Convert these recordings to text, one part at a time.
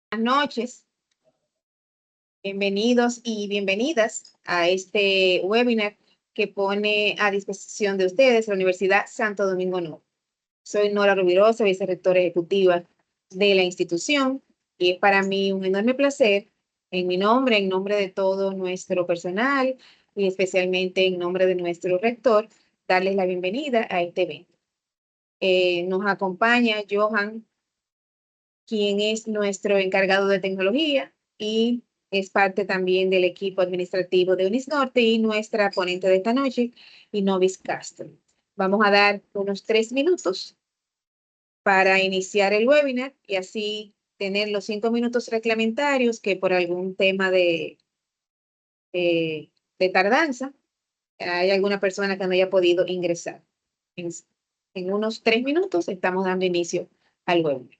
Buenas noches, bienvenidos y bienvenidas a este webinar que pone a disposición de ustedes la Universidad Santo Domingo Norte. Soy Nora Rubirosa, vicerrectora ejecutiva de la institución, y es para mí un enorme placer, en mi nombre, en nombre de todo nuestro personal y especialmente en nombre de nuestro rector, darles la bienvenida a este evento. Nos acompaña Johan, quien es nuestro encargado de tecnología y es parte también del equipo administrativo de Unisnorte, y nuestra ponente de esta noche, Inovis Castro. Vamos a dar unos 3 minutos para iniciar el webinar y así tener los 5 minutos reglamentarios que por algún tema de tardanza hay alguna persona que no haya podido ingresar. En, en unos 3 minutos estamos dando inicio al webinar.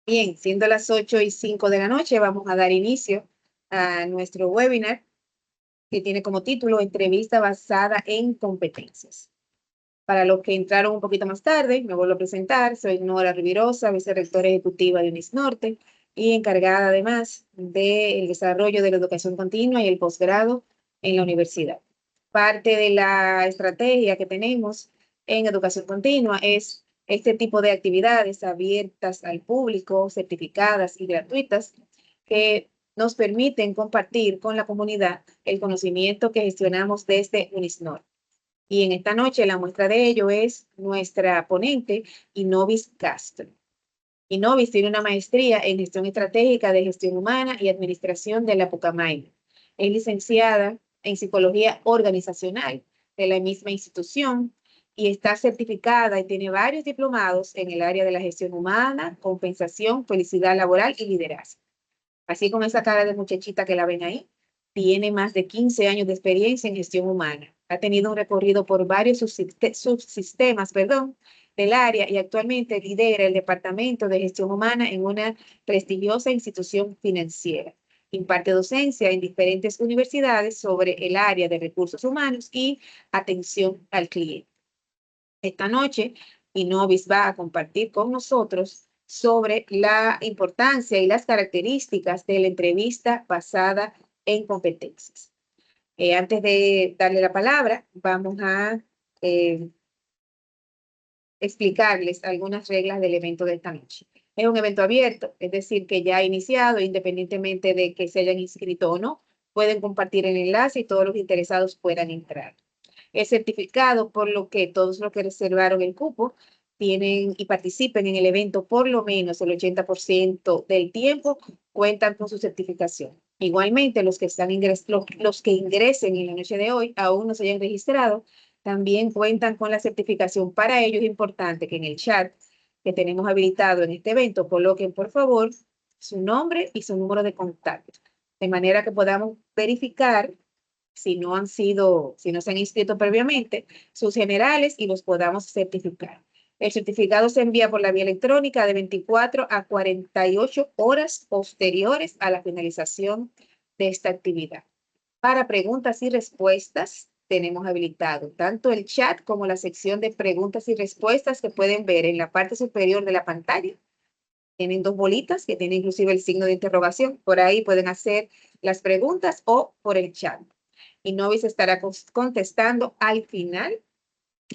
Bien, siendo las 8:05 de la noche, vamos a dar inicio a nuestro webinar que tiene como título Entrevista basada en competencias. Para los que entraron un poquito más tarde, me vuelvo a presentar. Soy Nora Rubirosa, vicerrectora ejecutiva de Unisnorte y encargada además del desarrollo de la educación continua y el posgrado en la universidad. Parte de la estrategia que tenemos en educación continua es este tipo de actividades abiertas al público, certificadas y gratuitas, que nos permiten compartir con la comunidad el conocimiento que gestionamos desde Unisnorte. Y en esta noche la muestra de ello es nuestra ponente, Inovis Castro. Inovis tiene una maestría en gestión estratégica de gestión humana y administración de la Pucamaima. Es licenciada en psicología organizacional de la misma institución y está certificada y tiene varios diplomados en el área de la gestión humana, compensación, felicidad laboral y liderazgo. Así como esa cara de muchachita que la ven ahí, tiene más de 15 años de experiencia en gestión humana. Ha tenido un recorrido por varios subsistemas, del área y actualmente lidera el Departamento de Gestión Humana en una prestigiosa institución financiera. Imparte docencia en diferentes universidades sobre el área de recursos humanos y atención al cliente. Esta noche, Inovis va a compartir con nosotros sobre la importancia y las características de la entrevista basada en competencias. Antes de darle la palabra, vamos a eh, explicarles algunas reglas del evento de esta noche. Es un evento abierto, es decir, que ya ha iniciado, independientemente de que se hayan inscrito o no, pueden compartir el enlace y todos los interesados puedan entrar. Es certificado, por lo que todos los que reservaron el cupo tienen y participen en el evento por lo menos el 80% del tiempo cuentan con su certificación. Igualmente, los que ingresen en la noche de hoy aún no se hayan registrado, también cuentan con la certificación. Para ello es importante que en el chat que tenemos habilitado en este evento coloquen, por favor, su nombre y su número de contacto, de manera que podamos verificar si no se han inscrito previamente, sus generales y los podamos certificar. El certificado se envía por la vía electrónica de 24 a 48 horas posteriores a la finalización de esta actividad. Para preguntas y respuestas, tenemos habilitado tanto el chat como la sección de preguntas y respuestas que pueden ver en la parte superior de la pantalla. Tienen dos bolitas que tienen inclusive el signo de interrogación. Por ahí pueden hacer las preguntas o por el chat. Y Novis estará contestando al final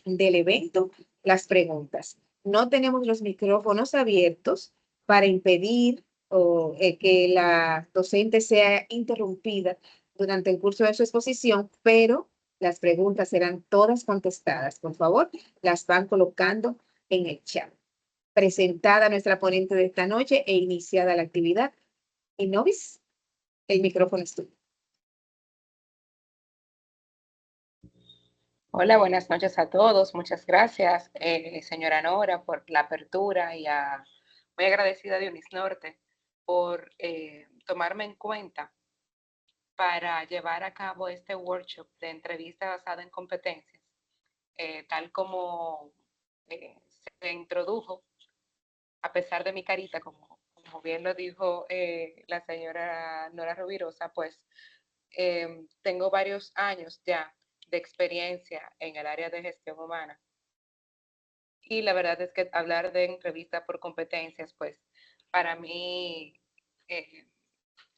del evento las preguntas. No tenemos los micrófonos abiertos para impedir que la docente sea interrumpida durante el curso de su exposición, pero las preguntas serán todas contestadas. Por favor, las van colocando en el chat. Presentada nuestra ponente de esta noche e iniciada la actividad. Novis, el micrófono es tuyo. Hola, buenas noches a todos. Muchas gracias, señora Nora, por la apertura y muy agradecida a Dionis Norte por tomarme en cuenta para llevar a cabo este workshop de entrevista basada en competencias, tal como se introdujo, a pesar de mi carita, como bien lo dijo la señora Nora Rubirosa, pues tengo varios años ya de experiencia en el área de gestión humana. Y la verdad es que hablar de entrevista por competencias, pues para mí eh,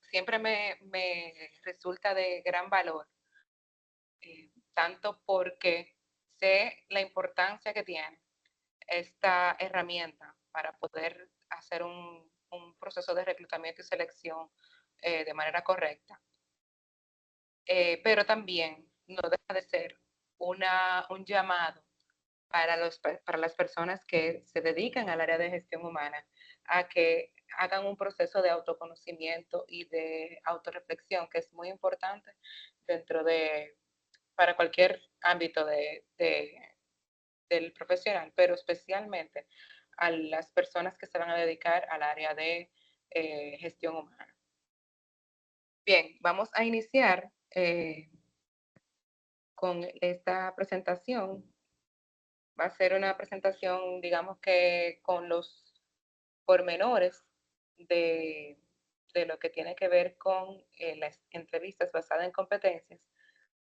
siempre me resulta de gran valor, tanto porque sé la importancia que tiene esta herramienta para poder hacer un proceso de reclutamiento y selección de manera correcta. Pero también no deja de ser un llamado para las personas que se dedican al área de gestión humana a que hagan un proceso de autoconocimiento y de autorreflexión, que es muy importante para cualquier ámbito del profesional, pero especialmente a las personas que se van a dedicar al área de gestión humana. Bien, vamos a iniciar con esta presentación. Va a ser una presentación, digamos que con los pormenores de, de lo que tiene que ver con las entrevistas basadas en competencias,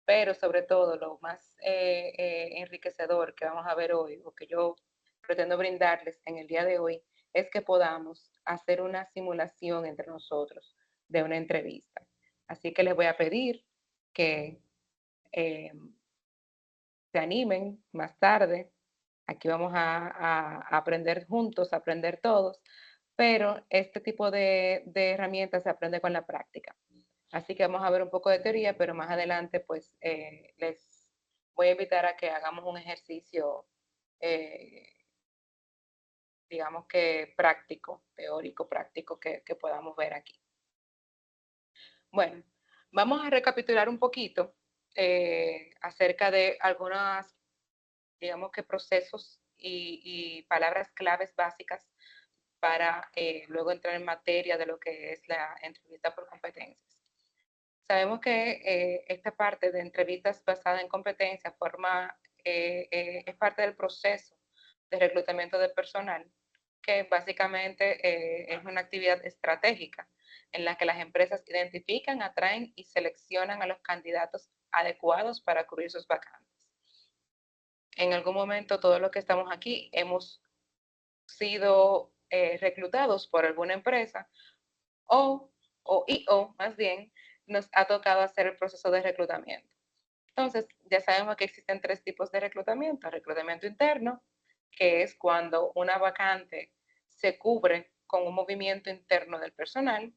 pero sobre todo lo más enriquecedor que vamos a ver hoy, o que yo pretendo brindarles en el día de hoy, es que podamos hacer una simulación entre nosotros de una entrevista. Así que les voy a pedir que se animen más tarde. Aquí vamos a aprender juntos, a aprender todos, pero este tipo de herramientas se aprende con la práctica. Así que vamos a ver un poco de teoría, pero más adelante pues les voy a invitar a que hagamos un ejercicio, digamos que práctico, teórico, práctico, que podamos ver aquí. Bueno, vamos a recapitular un poquito acerca de algunas, digamos que procesos y palabras claves básicas para luego entrar en materia de lo que es la entrevista por competencias. Sabemos que esta parte de entrevistas basadas en competencias es parte del proceso de reclutamiento de personal, que básicamente es una actividad estratégica en la que las empresas identifican, atraen y seleccionan a los candidatos adecuados para cubrir sus vacantes. En algún momento, todos los que estamos aquí hemos sido reclutados por alguna empresa o más bien nos ha tocado hacer el proceso de reclutamiento. Entonces, ya sabemos que existen tres tipos de reclutamiento. Reclutamiento interno, que es cuando una vacante se cubre con un movimiento interno del personal.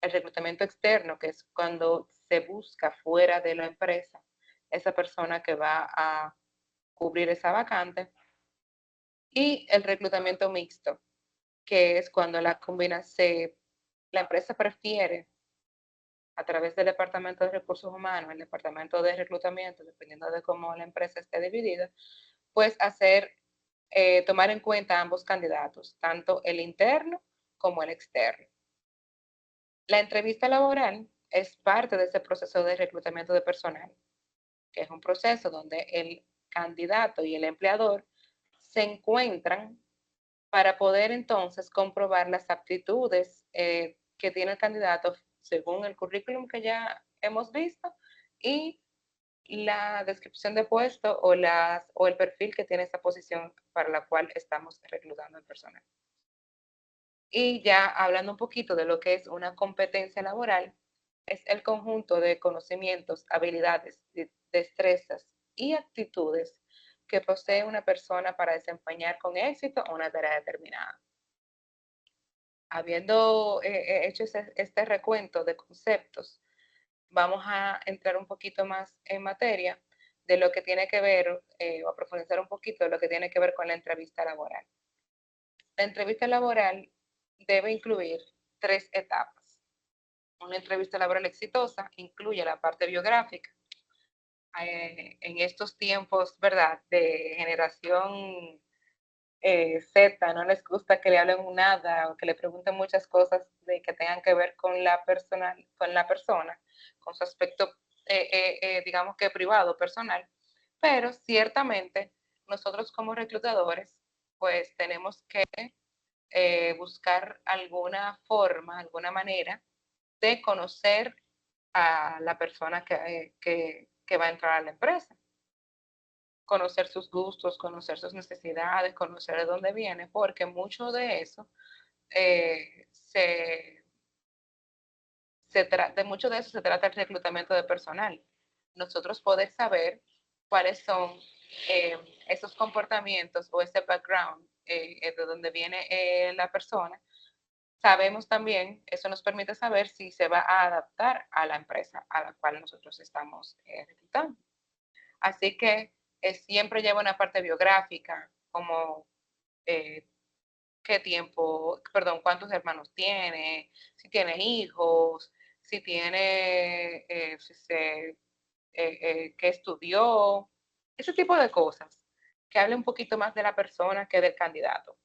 El reclutamiento externo, que es cuando se busca fuera de la empresa esa persona que va a cubrir esa vacante. Y el reclutamiento mixto, que es cuando la empresa prefiere, a través del Departamento de Recursos Humanos, el Departamento de Reclutamiento, dependiendo de cómo la empresa esté dividida, pues tomar en cuenta ambos candidatos, tanto el interno como el externo. La entrevista laboral es parte de ese proceso de reclutamiento de personal, que es un proceso donde el candidato y el empleador se encuentran para poder entonces comprobar las aptitudes que tiene el candidato según el currículum que ya hemos visto y la descripción de puesto o el perfil que tiene esa posición para la cual estamos reclutando el personal. Y ya hablando un poquito de lo que es una competencia laboral, es el conjunto de conocimientos, habilidades, destrezas y actitudes que posee una persona para desempeñar con éxito una tarea determinada. Habiendo hecho este recuento de conceptos, vamos a entrar un poquito más en materia de lo que tiene que ver, o a profundizar un poquito de lo que tiene que ver con la entrevista laboral. La entrevista laboral debe incluir tres etapas. Una entrevista laboral exitosa incluye la parte biográfica. En estos tiempos, ¿verdad?, de generación Z, no les gusta que le hablen nada o que le pregunten muchas cosas que tengan que ver con la persona, con su aspecto, digamos que privado, personal. Pero ciertamente nosotros como reclutadores, pues tenemos que buscar alguna forma, alguna manera de conocer a la persona que va a entrar a la empresa, conocer sus gustos, conocer sus necesidades, conocer de dónde viene, porque mucho de eso eh, se, de mucho de eso se trata el reclutamiento de personal. Nosotros poder saber cuáles son eh, esos comportamientos o ese background de dónde viene la persona. Sabemos también, eso nos permite saber si se va a adaptar a la empresa a la cual nosotros estamos reclutando. Así que siempre lleva una parte biográfica, como eh, qué tiempo, perdón, cuántos hermanos tiene, si tiene hijos, si tiene, qué estudió, ese tipo de cosas, que hable un poquito más de la persona que del candidato,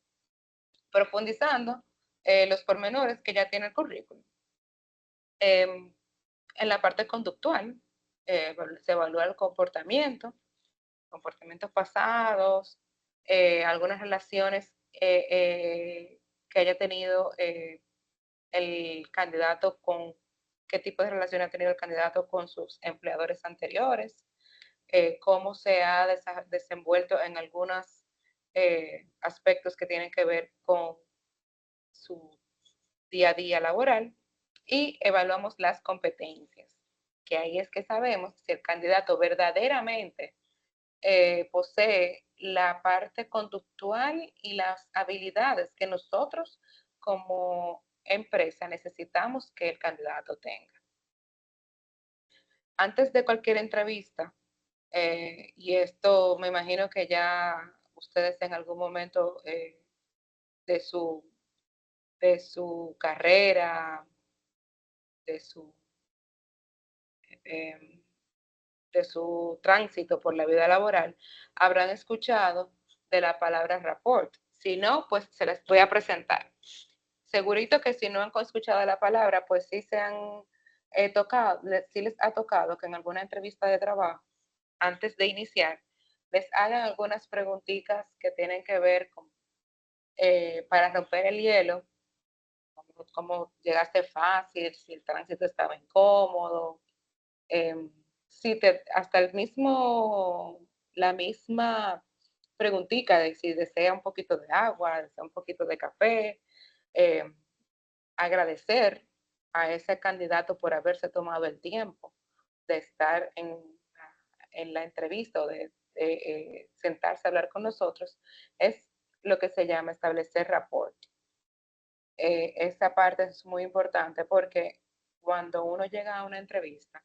profundizando los pormenores que ya tiene el currículum. En la parte conductual, se evalúa el comportamientos pasados, algunas relaciones que haya tenido el candidato qué tipo de relación ha tenido el candidato con sus empleadores anteriores, cómo se ha desenvuelto en algunos aspectos que tienen que ver con su día a día laboral y evaluamos las competencias, que ahí es que sabemos si el candidato verdaderamente posee la parte conductual y las habilidades que nosotros como empresa necesitamos que el candidato tenga. Antes de cualquier entrevista, y esto me imagino que ya ustedes en algún momento de su, de su carrera, de su, eh, de su tránsito por la vida laboral, habrán escuchado de la palabra rapport. Si no, pues se les voy a presentar. Segurito que si no han escuchado la palabra, pues sí se han tocado, sí les ha tocado que en alguna entrevista de trabajo, antes de iniciar, les hagan algunas preguntitas que tienen que ver con, para romper el hielo, cómo llegaste fácil, si el tránsito estaba incómodo, si hasta la misma preguntita de si desea un poquito de agua, desea un poquito de café, eh, agradecer a ese candidato por haberse tomado el tiempo de estar en la entrevista o de sentarse a hablar con nosotros, es lo que se llama establecer rapport. Esa parte es muy importante porque cuando uno llega a una entrevista,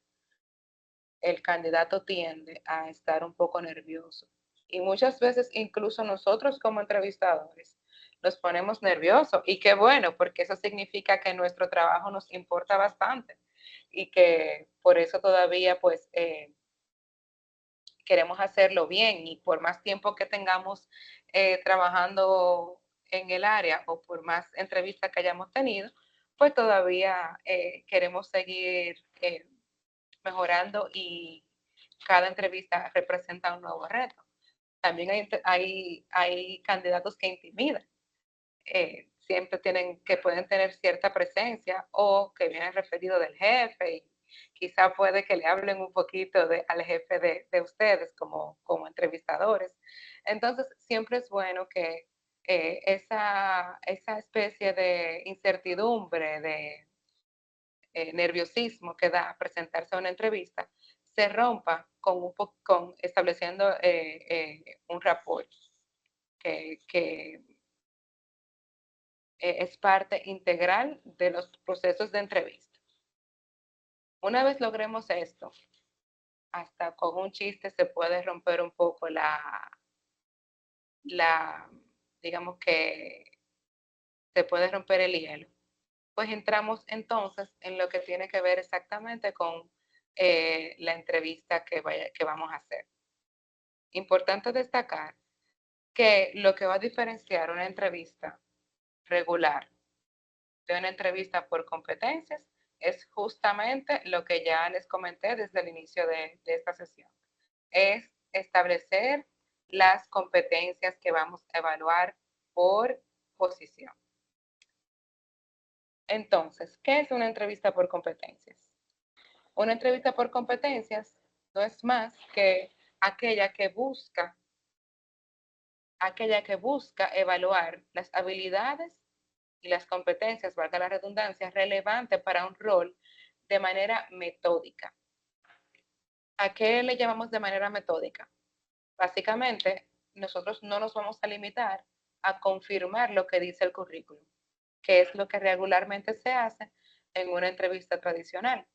el candidato tiende a estar un poco nervioso. Y muchas veces incluso nosotros como entrevistadores nos ponemos nerviosos. Y qué bueno, porque eso significa que nuestro trabajo nos importa bastante y que por eso todavía pues queremos hacerlo bien, y por más tiempo que tengamos trabajando en el área o por más entrevistas que hayamos tenido, pues todavía queremos seguir mejorando, y cada entrevista representa un nuevo reto. También hay candidatos que intimidan. Siempre pueden tener cierta presencia o que vienen referido del jefe, y quizá puede que le hablen un poquito al jefe de ustedes como entrevistadores. Entonces, siempre es bueno que esa especie de incertidumbre, de nerviosismo que da presentarse a una entrevista, se rompa con estableciendo un rapport que es parte integral de los procesos de entrevista. Una vez logremos esto, hasta con un chiste se puede romper un poco la digamos que se puede romper el hielo. Pues entramos entonces en lo que tiene que ver exactamente con la entrevista que vamos a hacer. Importante destacar que lo que va a diferenciar una entrevista regular de una entrevista por competencias es justamente lo que ya les comenté desde el inicio de esta sesión. Es establecer las competencias que vamos a evaluar por posición. Entonces, ¿qué es una entrevista por competencias? Una entrevista por competencias no es más que aquella que busca evaluar las habilidades y las competencias, valga la redundancia, relevantes para un rol de manera metódica. ¿A qué le llamamos de manera metódica? Básicamente, nosotros no nos vamos a limitar a confirmar lo que dice el currículum, que es lo que regularmente se hace en una entrevista tradicional,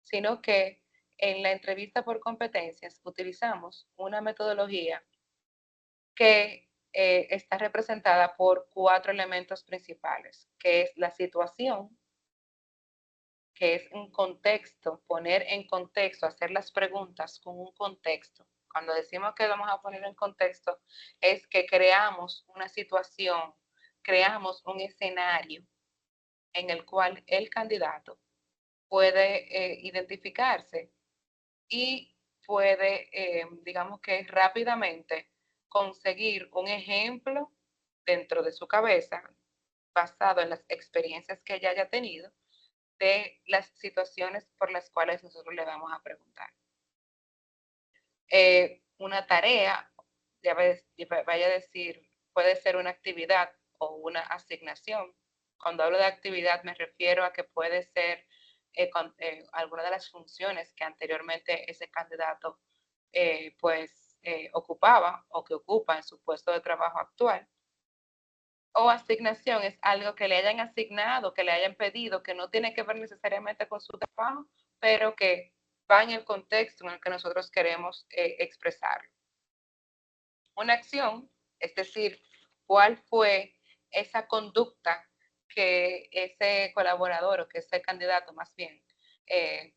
sino que en la entrevista por competencias utilizamos una metodología que está representada por 4 elementos principales, que es la situación, que es un contexto, poner en contexto, hacer las preguntas con un contexto. Cuando decimos que vamos a poner en contexto, es que creamos una situación, creamos un escenario en el cual el candidato puede identificarse y puede, digamos que rápidamente conseguir un ejemplo dentro de su cabeza, basado en las experiencias que ella haya tenido, de las situaciones por las cuales nosotros le vamos a preguntar. Una tarea, ya vaya a decir, puede ser una actividad o una asignación. Cuando hablo de actividad me refiero a que puede ser alguna de las funciones que anteriormente ese candidato ocupaba o que ocupa en su puesto de trabajo actual. O asignación es algo que le hayan asignado, que le hayan pedido, que no tiene que ver necesariamente con su trabajo, pero que va en el contexto en el que nosotros queremos expresarlo. Una acción, es decir, cuál fue esa conducta que ese colaborador o que ese candidato más bien eh,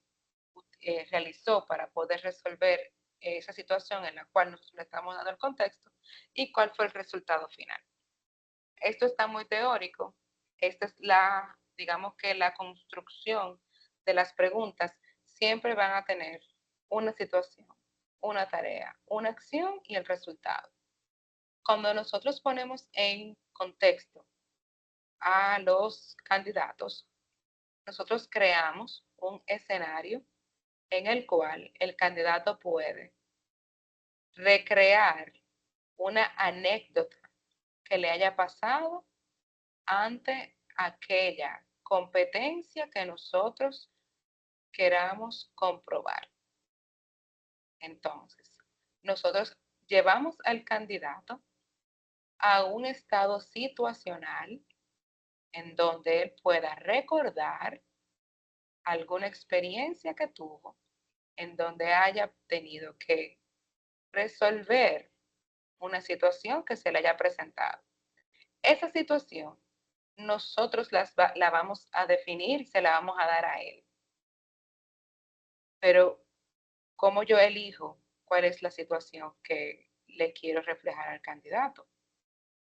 realizó para poder resolver esa situación en la cual nosotros le estamos dando el contexto, y cuál fue el resultado final. Esto está muy teórico. Esta es digamos que la construcción de las preguntas siempre van a tener una situación, una tarea, una acción y el resultado. Cuando nosotros ponemos en contexto a los candidatos, nosotros creamos un escenario en el cual el candidato puede recrear una anécdota que le haya pasado ante aquella competencia que nosotros queramos comprobar. Entonces, nosotros llevamos al candidato a un estado situacional en donde él pueda recordar alguna experiencia que tuvo, en donde haya tenido que resolver una situación que se le haya presentado. Esa situación nosotros la vamos a definir, se la vamos a dar a él. Pero, ¿cómo yo elijo cuál es la situación que le quiero reflejar al candidato?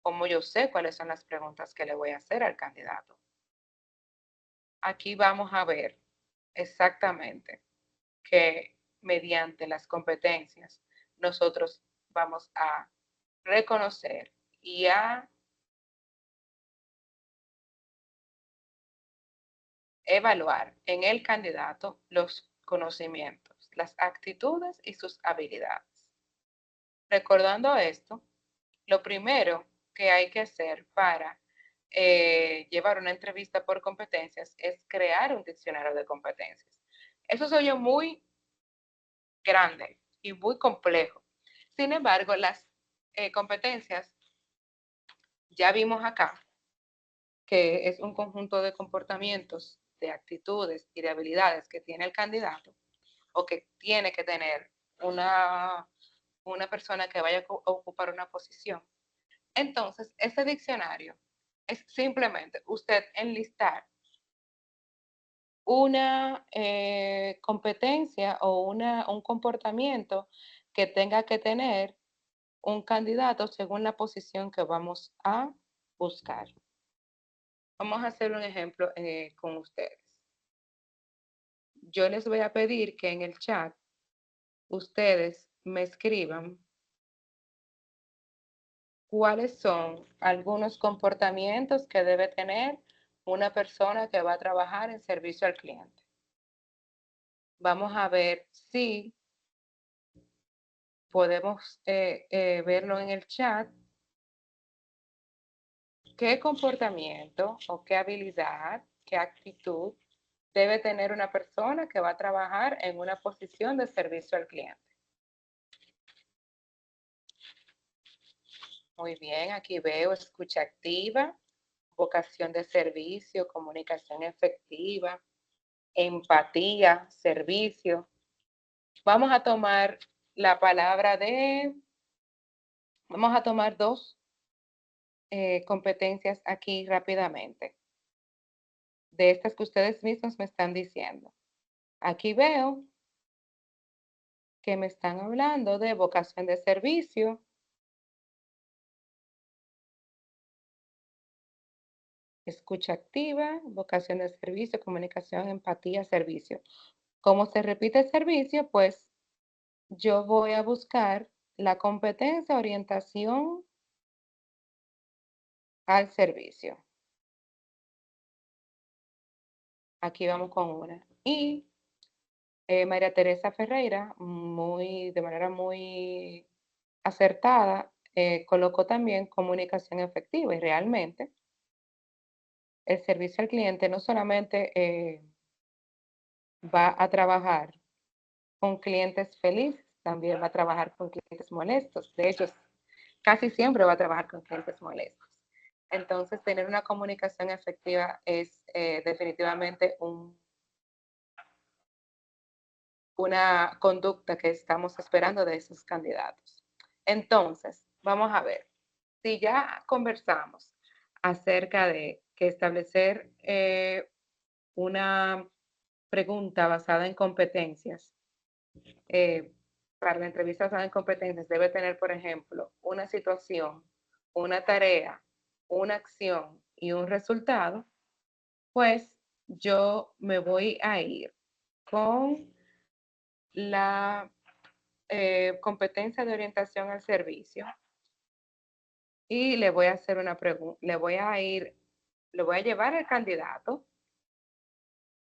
¿Cómo yo sé cuáles son las preguntas que le voy a hacer al candidato? Aquí vamos a ver exactamente que mediante las competencias nosotros vamos a reconocer y a evaluar en el candidato los conocimientos, las actitudes y sus habilidades. Recordando esto, lo primero que hay que hacer para llevar una entrevista por competencias es crear un diccionario de competencias. Eso se oye muy grande y muy complejo. Sin embargo, las competencias, ya vimos acá, que es un conjunto de comportamientos, de actitudes y de habilidades que tiene el candidato o que tiene que tener una persona que vaya a ocupar una posición. Entonces, ese diccionario es simplemente usted enlistar una competencia o un comportamiento que tenga que tener un candidato según la posición que vamos a buscar. Vamos a hacer un ejemplo con ustedes. Yo les voy a pedir que en el chat ustedes me escriban cuáles son algunos comportamientos que debe tener una persona que va a trabajar en servicio al cliente. Vamos a ver si podemos verlo en el chat. ¿Qué comportamiento o qué habilidad, qué actitud debe tener una persona que va a trabajar en una posición de servicio al cliente? Muy bien, aquí veo escucha activa, vocación de servicio, comunicación efectiva, empatía, servicio. Vamos a tomar la palabra vamos a tomar dos competencias aquí rápidamente, de estas que ustedes mismos me están diciendo. Aquí veo que me están hablando de vocación de servicio, escucha activa, vocación de servicio, comunicación, empatía, servicio. Como se repite el servicio, pues yo voy a buscar la competencia, orientación al servicio. Aquí vamos con una. Y María Teresa Ferreira, de manera muy acertada, colocó también comunicación efectiva y realmente el servicio al cliente no solamente va a trabajar con clientes felices, también va a trabajar con clientes molestos. De hecho, casi siempre va a trabajar con clientes molestos. Entonces, tener una comunicación efectiva es definitivamente una conducta que estamos esperando de esos candidatos. Entonces, vamos a ver, si ya conversamos acerca de que establecer una pregunta basada en competencias, para la entrevista basada en competencias debe tener, por ejemplo, una situación, una tarea, una acción y un resultado, pues yo me voy a ir con la competencia de orientación al servicio. Y le voy a hacer una pregunta, le voy a llevar al candidato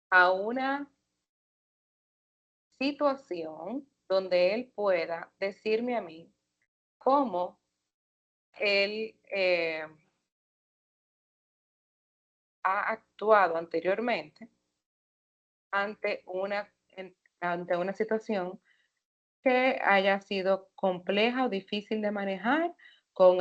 a una situación donde él pueda decirme a mí cómo él ha actuado anteriormente ante ante una situación que haya sido compleja o difícil de manejar con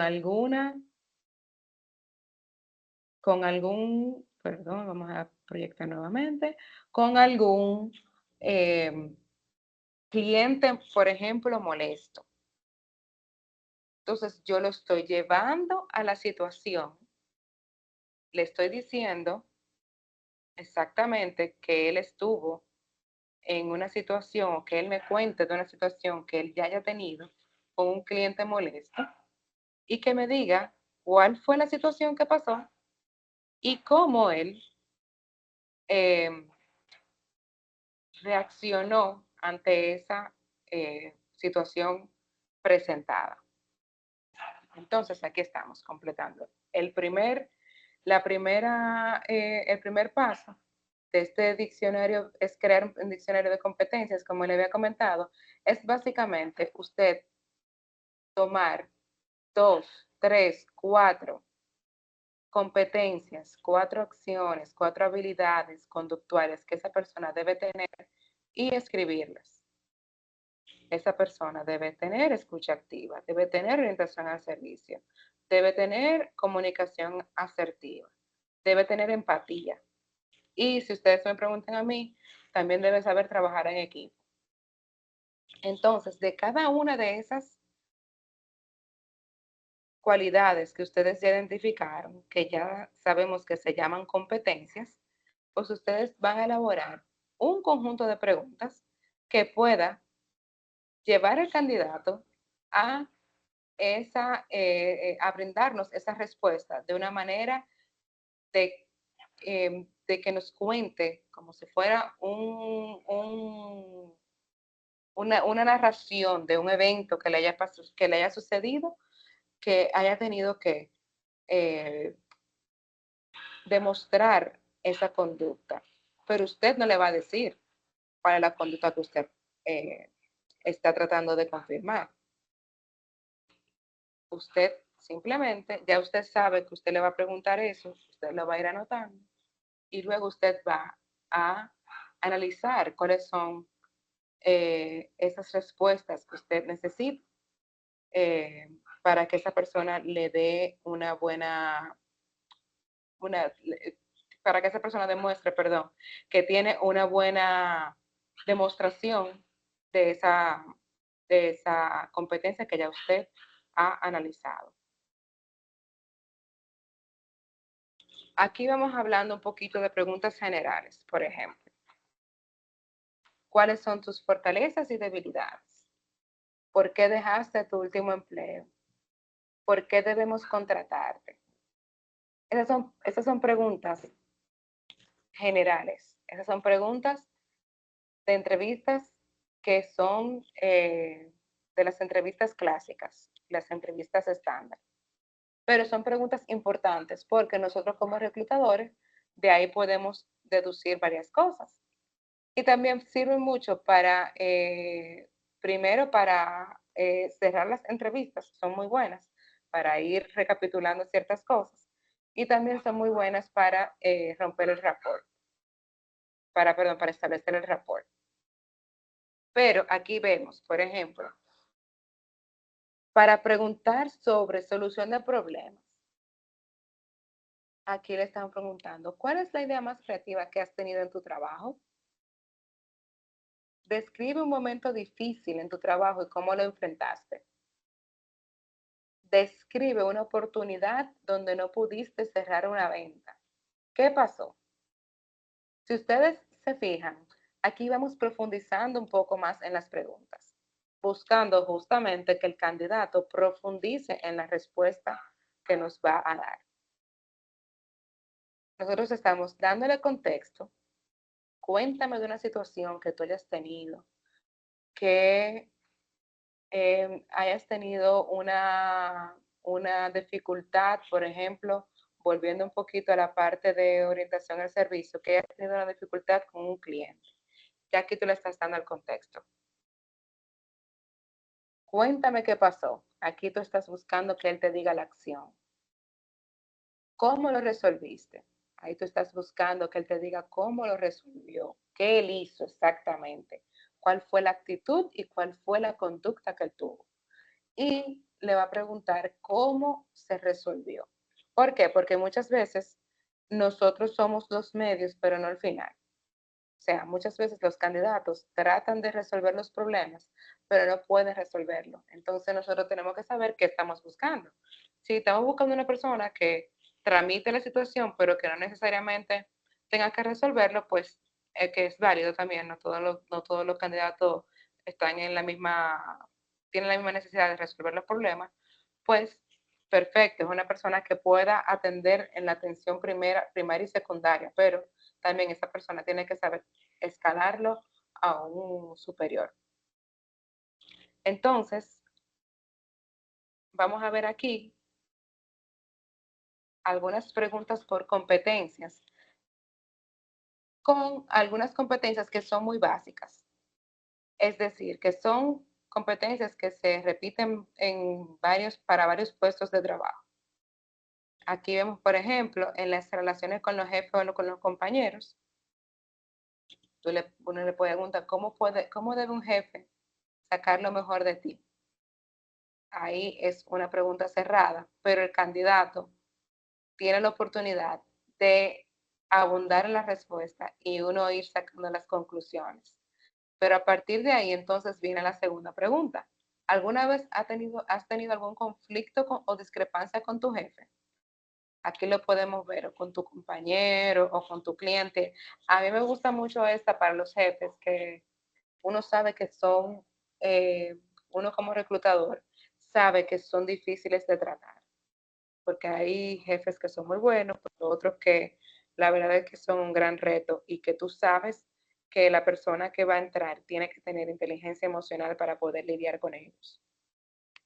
perdón, vamos a proyectar nuevamente, con algún cliente, por ejemplo, molesto. Entonces, yo lo estoy llevando a la situación, le estoy diciendo exactamente que él estuvo en una situación, o que él me cuente de una situación que él ya haya tenido con un cliente molesto y que me diga cuál fue la situación que pasó y cómo él eh, reaccionó ante esa situación presentada. Entonces, aquí estamos completando. El primer paso de este diccionario es crear un diccionario de competencias, como le había comentado, es básicamente usted tomar 2, 3, 4 competencias, 4 acciones, 4 habilidades conductuales que esa persona debe tener y escribirlas. Esa persona debe tener escucha activa, debe tener orientación al servicio, debe tener comunicación asertiva, debe tener empatía. Y si ustedes me preguntan a mí, también debe saber trabajar en equipo. Entonces, de cada una de esas cualidades que ustedes ya identificaron, que ya sabemos que se llaman competencias, pues ustedes van a elaborar un conjunto de preguntas que pueda llevar al candidato a a brindarnos esa respuesta de una manera de que nos cuente como si fuera una narración de un evento que le haya sucedido, que haya tenido que eh, demostrar esa conducta. Pero usted no le va a decir cuál es la conducta que usted eh, está tratando de confirmar. Usted simplemente, ya usted sabe que usted le va a preguntar eso, usted lo va a ir anotando y luego usted va a analizar cuáles son esas respuestas que usted necesita para que esa persona le dé una, para que esa persona demuestre, perdón, que tiene una buena demostración de de esa competencia que ya usted ha analizado. Aquí vamos hablando un poquito de preguntas generales, por ejemplo. ¿Cuáles son tus fortalezas y debilidades? ¿Por qué dejaste tu último empleo? ¿Por qué debemos contratarte? Esas son preguntas generales. Esas son preguntas de entrevistas que son de las entrevistas clásicas, las entrevistas estándar. Pero son preguntas importantes porque nosotros como reclutadores de ahí podemos deducir varias cosas. Y también sirve mucho para, primero, para cerrar las entrevistas, son muy buenas para ir recapitulando ciertas cosas. Y también son muy buenas para romper el rapport, perdón, para establecer el rapport. Pero aquí vemos, por ejemplo, para preguntar sobre solución de problemas. Aquí le están preguntando, ¿cuál es la idea más creativa que has tenido en tu trabajo? Describe un momento difícil en tu trabajo y cómo lo enfrentaste. Describe una oportunidad donde no pudiste cerrar una venta. ¿Qué pasó? Si ustedes se fijan, aquí vamos profundizando un poco más en las preguntas, buscando justamente que el candidato profundice en la respuesta que nos va a dar. Nosotros estamos dándole contexto. Cuéntame de una situación que tú hayas tenido que hayas tenido una dificultad, por ejemplo, volviendo un poquito a la parte de orientación al servicio, que hayas tenido una dificultad con un cliente. Ya aquí tú le estás dando el contexto. Cuéntame qué pasó. Aquí tú estás buscando que él te diga la acción. ¿Cómo lo resolviste? Ahí tú estás buscando que él te diga cómo lo resolvió, qué él hizo exactamente, cuál fue la actitud y cuál fue la conducta que él tuvo. Y le va a preguntar cómo se resolvió. ¿Por qué? Porque muchas veces nosotros somos los medios, pero no el final. O sea, muchas veces los candidatos tratan de resolver los problemas, pero no pueden resolverlo. Entonces nosotros tenemos que saber qué estamos buscando. Si estamos buscando una persona que tramite la situación, pero que no necesariamente tenga que resolverlo, pues que es válido también. No todos los candidatos están en la misma, tienen la misma necesidad de resolver los problemas, pues perfecto, es una persona que pueda atender en la atención primaria y secundaria, pero también esa persona tiene que saber escalarlo a un superior. Entonces, vamos a ver aquí algunas preguntas por competencias, con algunas competencias que son muy básicas. Es decir, que son competencias que se repiten para varios puestos de trabajo. Aquí vemos, por ejemplo, en las relaciones con los jefes o con los compañeros, uno le pregunta, ¿cómo debe un jefe sacar lo mejor de ti? Ahí es una pregunta cerrada, pero el candidato tiene la oportunidad de abundar en la respuesta y uno ir sacando las conclusiones. Pero a partir de ahí entonces viene la segunda pregunta. ¿Alguna vez has tenido algún conflicto o discrepancia con tu jefe? Aquí lo podemos ver, o con tu compañero o con tu cliente. A mí me gusta mucho esta para los jefes, que uno sabe que son, uno como reclutador, sabe que son difíciles de tratar, porque hay jefes que son muy buenos, pero otros que la verdad es que son un gran reto y que tú sabes que la persona que va a entrar tiene que tener inteligencia emocional para poder lidiar con ellos.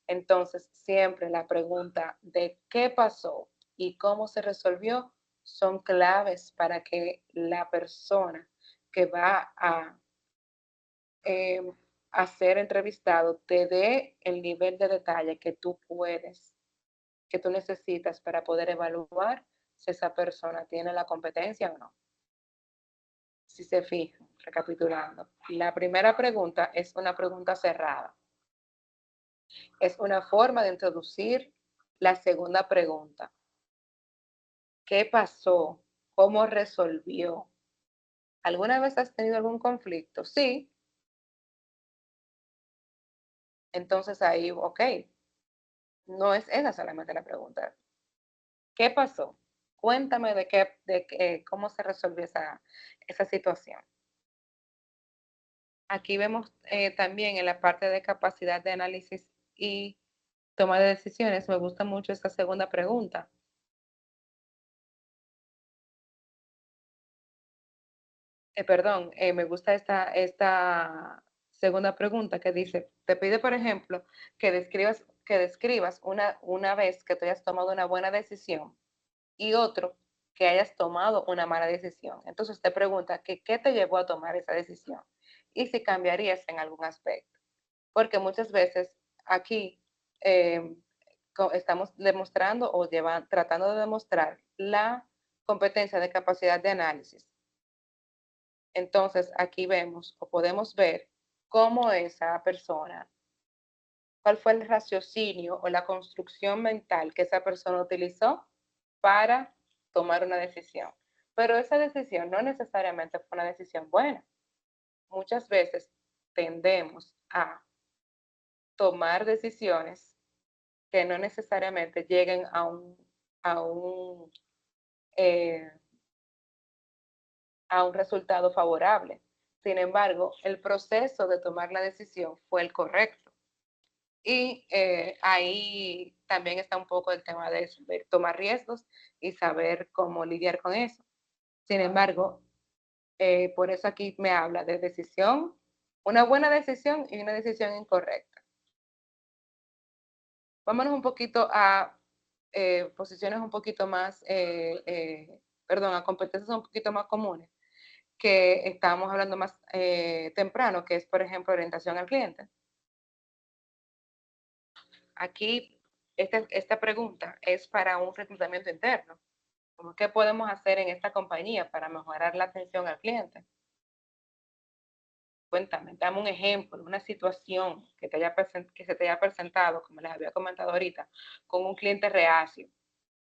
Entonces, siempre la pregunta de qué pasó y cómo se resolvió son claves para que la persona que va eh, a ser entrevistado te dé el nivel de detalle que tú puedes, que tú necesitas para poder evaluar si esa persona tiene la competencia o no. Si se fijan, recapitulando, la primera pregunta es una pregunta cerrada. Es una forma de introducir la segunda pregunta. ¿Qué pasó? ¿Cómo resolvió? ¿Alguna vez has tenido algún conflicto? Sí. Entonces ahí, ok, no es esa solamente la pregunta. ¿Qué pasó? Cuéntame cómo se resolvió esa situación. Aquí vemos también en la parte de capacidad de análisis y toma de decisiones. Me gusta mucho esta segunda pregunta. Perdón, me gusta esta segunda pregunta que dice, te pide, por ejemplo, que describas una vez que tú hayas tomado una buena decisión y otro que hayas tomado una mala decisión. Entonces te pregunta que qué te llevó a tomar esa decisión y si cambiarías en algún aspecto. Porque muchas veces aquí eh, estamos demostrando o tratando de demostrar la competencia de capacidad de análisis. Entonces, aquí vemos o podemos ver cómo esa persona, cuál fue el raciocinio o la construcción mental que esa persona utilizó para tomar una decisión. Pero esa decisión no necesariamente fue una decisión buena. Muchas veces tendemos a tomar decisiones que no necesariamente lleguen a un, eh, a un resultado favorable. Sin embargo, el proceso de tomar la decisión fue el correcto. Y ahí también está un poco el tema de saber tomar riesgos y saber cómo lidiar con eso. Sin embargo, por eso aquí me habla de decisión, una buena decisión y una decisión incorrecta. Vámonos un poquito a posiciones un poquito más, perdón, a competencias un poquito más comunes que estábamos hablando más temprano, que es, por ejemplo, orientación al cliente. Aquí, esta pregunta es para un reclutamiento interno. ¿Qué podemos hacer en esta compañía para mejorar la atención al cliente? Cuéntame, dame un ejemplo, una situación que se te haya presentado, como les había comentado ahorita, con un cliente reacio,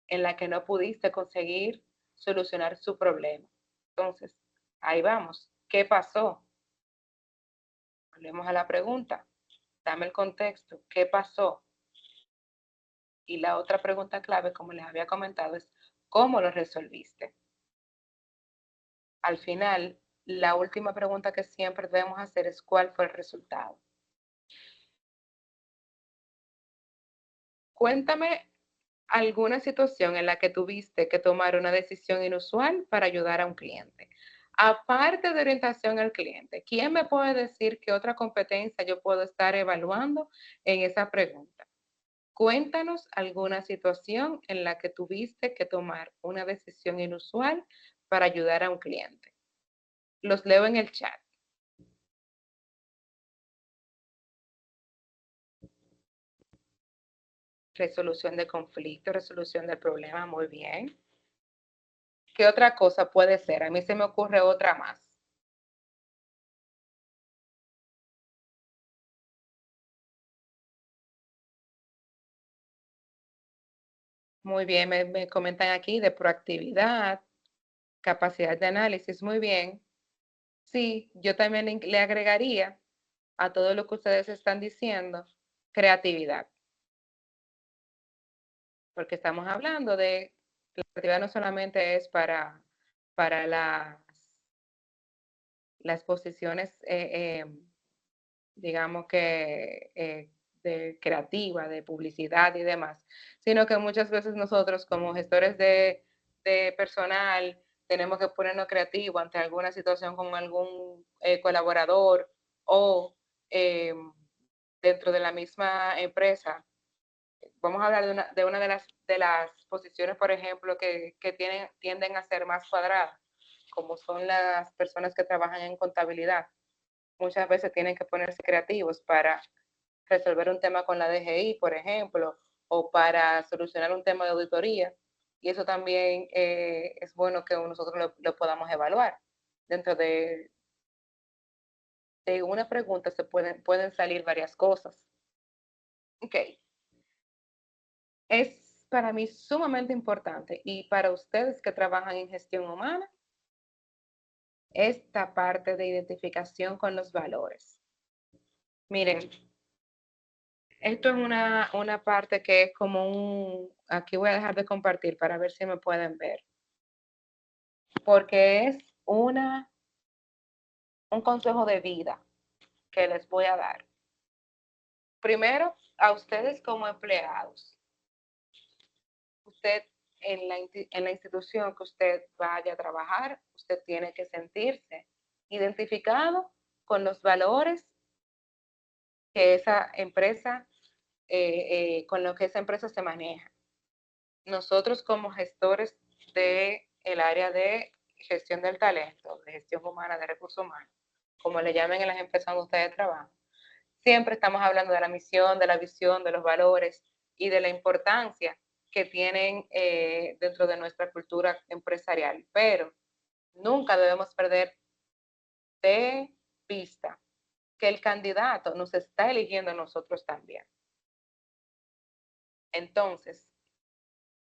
en la que no pudiste conseguir solucionar su problema. Entonces, ahí vamos. ¿Qué pasó? Volvemos a la pregunta. Dame el contexto. ¿Qué pasó? Y la otra pregunta clave, como les había comentado, es ¿cómo lo resolviste? Al final, la última pregunta que siempre debemos hacer es ¿cuál fue el resultado? Cuéntame alguna situación en la que tuviste que tomar una decisión inusual para ayudar a un cliente. Aparte de orientación al cliente, ¿quién me puede decir qué otra competencia yo puedo estar evaluando en esa pregunta? Cuéntanos alguna situación en la que tuviste que tomar una decisión inusual para ayudar a un cliente. Los leo en el chat. Resolución de conflicto, resolución del problema, muy bien. ¿Qué otra cosa puede ser? A mí se me ocurre otra más. Muy bien, me comentan aquí de proactividad, capacidad de análisis, muy bien. Sí, yo también le agregaría a todo lo que ustedes están diciendo, creatividad, porque estamos hablando de, la creatividad no solamente es para las posiciones, digamos que de creativa, de publicidad y demás, sino que muchas veces nosotros como gestores de personal tenemos que ponernos creativos ante alguna situación con algún colaborador o eh, dentro de la misma empresa. Vamos a hablar de una de las posiciones, por ejemplo, que tienden a ser más cuadradas, como son las personas que trabajan en contabilidad. Muchas veces tienen que ponerse creativos para resolver un tema con la DGI, por ejemplo, o para solucionar un tema de auditoría. Y eso también es bueno que nosotros lo podamos evaluar. Dentro de una pregunta pueden salir varias cosas. Ok, es para mí sumamente importante y para ustedes que trabajan en gestión humana, esta parte de identificación con los valores. Miren, esto es una parte que es como aquí voy a dejar de compartir para ver si me pueden ver, porque es un consejo de vida que les voy a dar. Primero, a ustedes como empleados, usted en la institución que usted vaya a trabajar, usted tiene que sentirse identificado con los valores que esa empresa, con lo que esa empresa se maneja. Nosotros como gestores del área de gestión del talento, de gestión humana, de recursos humanos, como le llamen en las empresas donde ustedes trabajan, siempre estamos hablando de la misión, de la visión, de los valores y de la importancia que tienen dentro de nuestra cultura empresarial, pero nunca debemos perder de vista que el candidato nos está eligiendo a nosotros también. Entonces,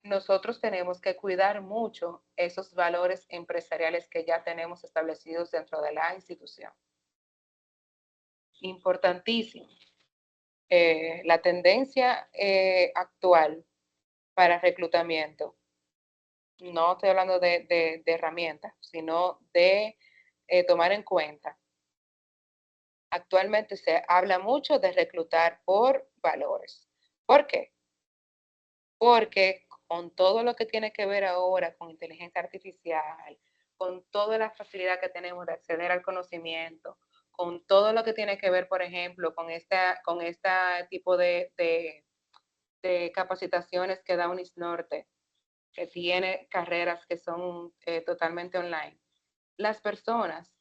nosotros tenemos que cuidar mucho esos valores empresariales que ya tenemos establecidos dentro de la institución. Importantísimo. La tendencia actual para reclutamiento, no estoy hablando de herramientas, sino de tomar en cuenta. Actualmente se habla mucho de reclutar por valores. ¿Por qué? Porque con todo lo que tiene que ver ahora con inteligencia artificial, con toda la facilidad que tenemos de acceder al conocimiento, con todo lo que tiene que ver, por ejemplo, con este tipo de capacitaciones que da Unisnorte, que tiene carreras que son totalmente online, las personas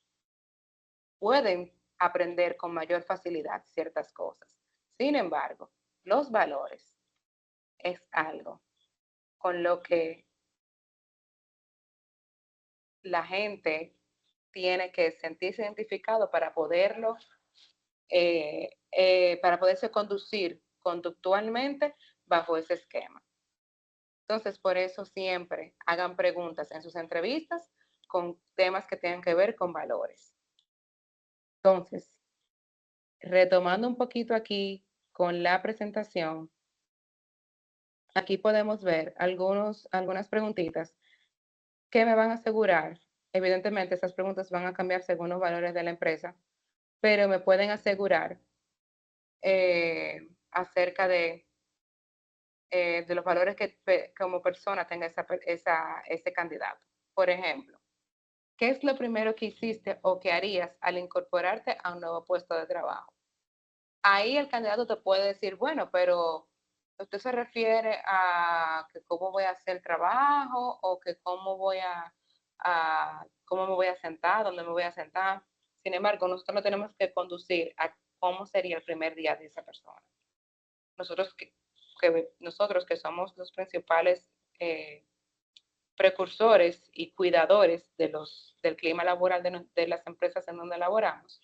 pueden aprender con mayor facilidad ciertas cosas. Sin embargo, los valores es algo con lo que la gente tiene que sentirse identificado para poderse conducir conductualmente bajo ese esquema. Entonces, por eso siempre hagan preguntas en sus entrevistas con temas que tengan que ver con valores. Entonces, retomando un poquito aquí con la presentación, aquí podemos ver algunas preguntitas que me van a asegurar. Evidentemente, esas preguntas van a cambiar según los valores de la empresa, pero me pueden asegurar acerca de los valores que como persona tenga ese candidato. Por ejemplo, ¿qué es lo primero que hiciste o que harías al incorporarte a un nuevo puesto de trabajo? Ahí el candidato te puede decir, bueno, pero usted se refiere a que cómo voy a hacer el trabajo o que cómo me voy a sentar, dónde me voy a sentar. Sin embargo, nosotros no tenemos que conducir a cómo sería el primer día de esa persona. Nosotros nosotros que somos los principales precursores y cuidadores del clima laboral de las empresas en donde laboramos,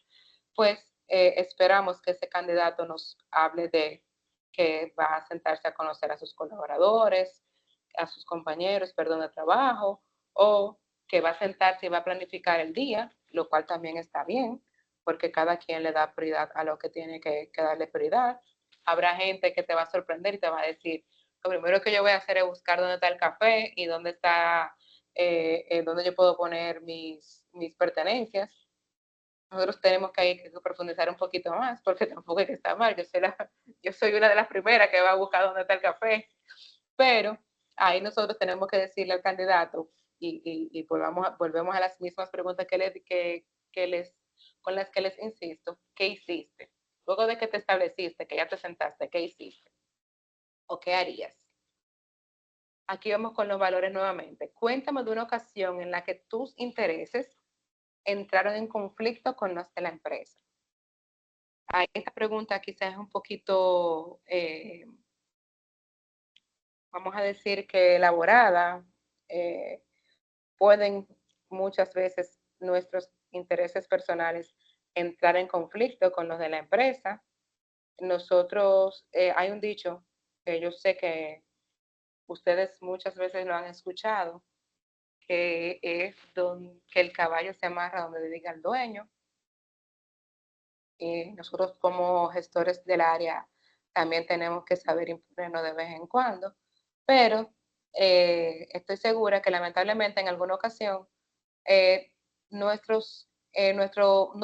pues esperamos que ese candidato nos hable de que va a sentarse a conocer a sus colaboradores, a sus compañeros, perdón, de trabajo, o que va a sentarse y va a planificar el día, lo cual también está bien, porque cada quien le da prioridad a lo que tiene que darle prioridad. Habrá gente que te va a sorprender y te va a decir, lo primero que yo voy a hacer es buscar dónde está el café y dónde yo puedo poner mis pertenencias. Nosotros tenemos que profundizar un poquito más, porque tampoco es que está mal. Yo soy una de las primeras que va a buscar dónde está el café, pero ahí nosotros tenemos que decirle al candidato y volvemos a las mismas preguntas con las que les insisto, ¿qué hiciste? Luego de que te estableciste, que ya te sentaste, ¿qué hiciste? ¿O qué harías? Aquí vamos con los valores nuevamente. Cuéntame de una ocasión en la que tus intereses entraron en conflicto con los de la empresa. Esta pregunta quizás es un poquito, vamos a decir que elaborada. Pueden muchas veces nuestros intereses personales entrar en conflicto con los de la empresa. Nosotros, hay un dicho que yo sé que ustedes muchas veces lo han escuchado, que es que el caballo se amarra donde diga el dueño. Nosotros como gestores del área también tenemos que saber imponernos de vez en cuando, pero estoy segura que lamentablemente en alguna ocasión eh, no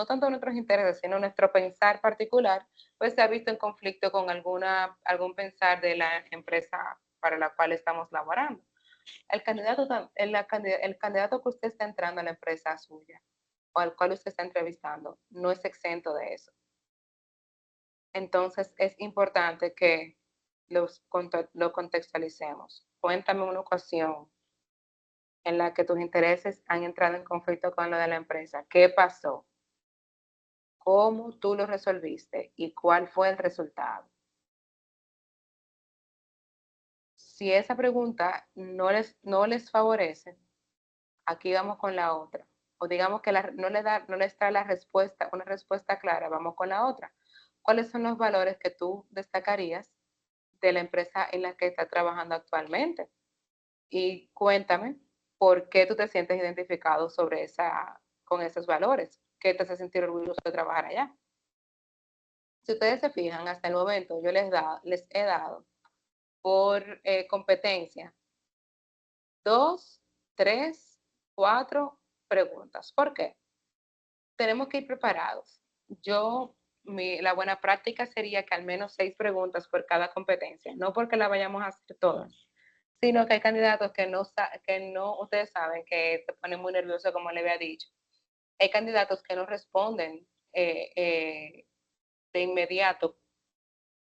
tanto nuestros intereses, sino nuestro pensar particular, pues se ha visto en conflicto con algún pensar de la empresa para la cual estamos laborando. El candidato que usted está entrando a la empresa suya o al cual usted está entrevistando no es exento de eso. Entonces es importante que lo contextualicemos. Cuéntame una ocasión en la que tus intereses han entrado en conflicto con lo de la empresa. ¿Qué pasó? ¿Cómo tú lo resolviste? ¿Y cuál fue el resultado? Si esa pregunta no les favorece, aquí vamos con la otra. O digamos que no les trae una respuesta clara, vamos con la otra. ¿Cuáles son los valores que tú destacarías de la empresa en la que estás trabajando actualmente? Y cuéntame por qué tú te sientes identificado con esos valores, qué te hace sentir orgulloso de trabajar allá. Si ustedes se fijan, hasta el momento yo les he dado por competencia 2, 3, 4 preguntas. ¿Por qué? Tenemos que ir preparados. La buena práctica sería que al menos 6 preguntas por cada competencia, no porque la vayamos a hacer todas, sino que hay candidatos que no, ustedes saben que se ponen muy nerviosos, como le había dicho. Hay candidatos que no responden de inmediato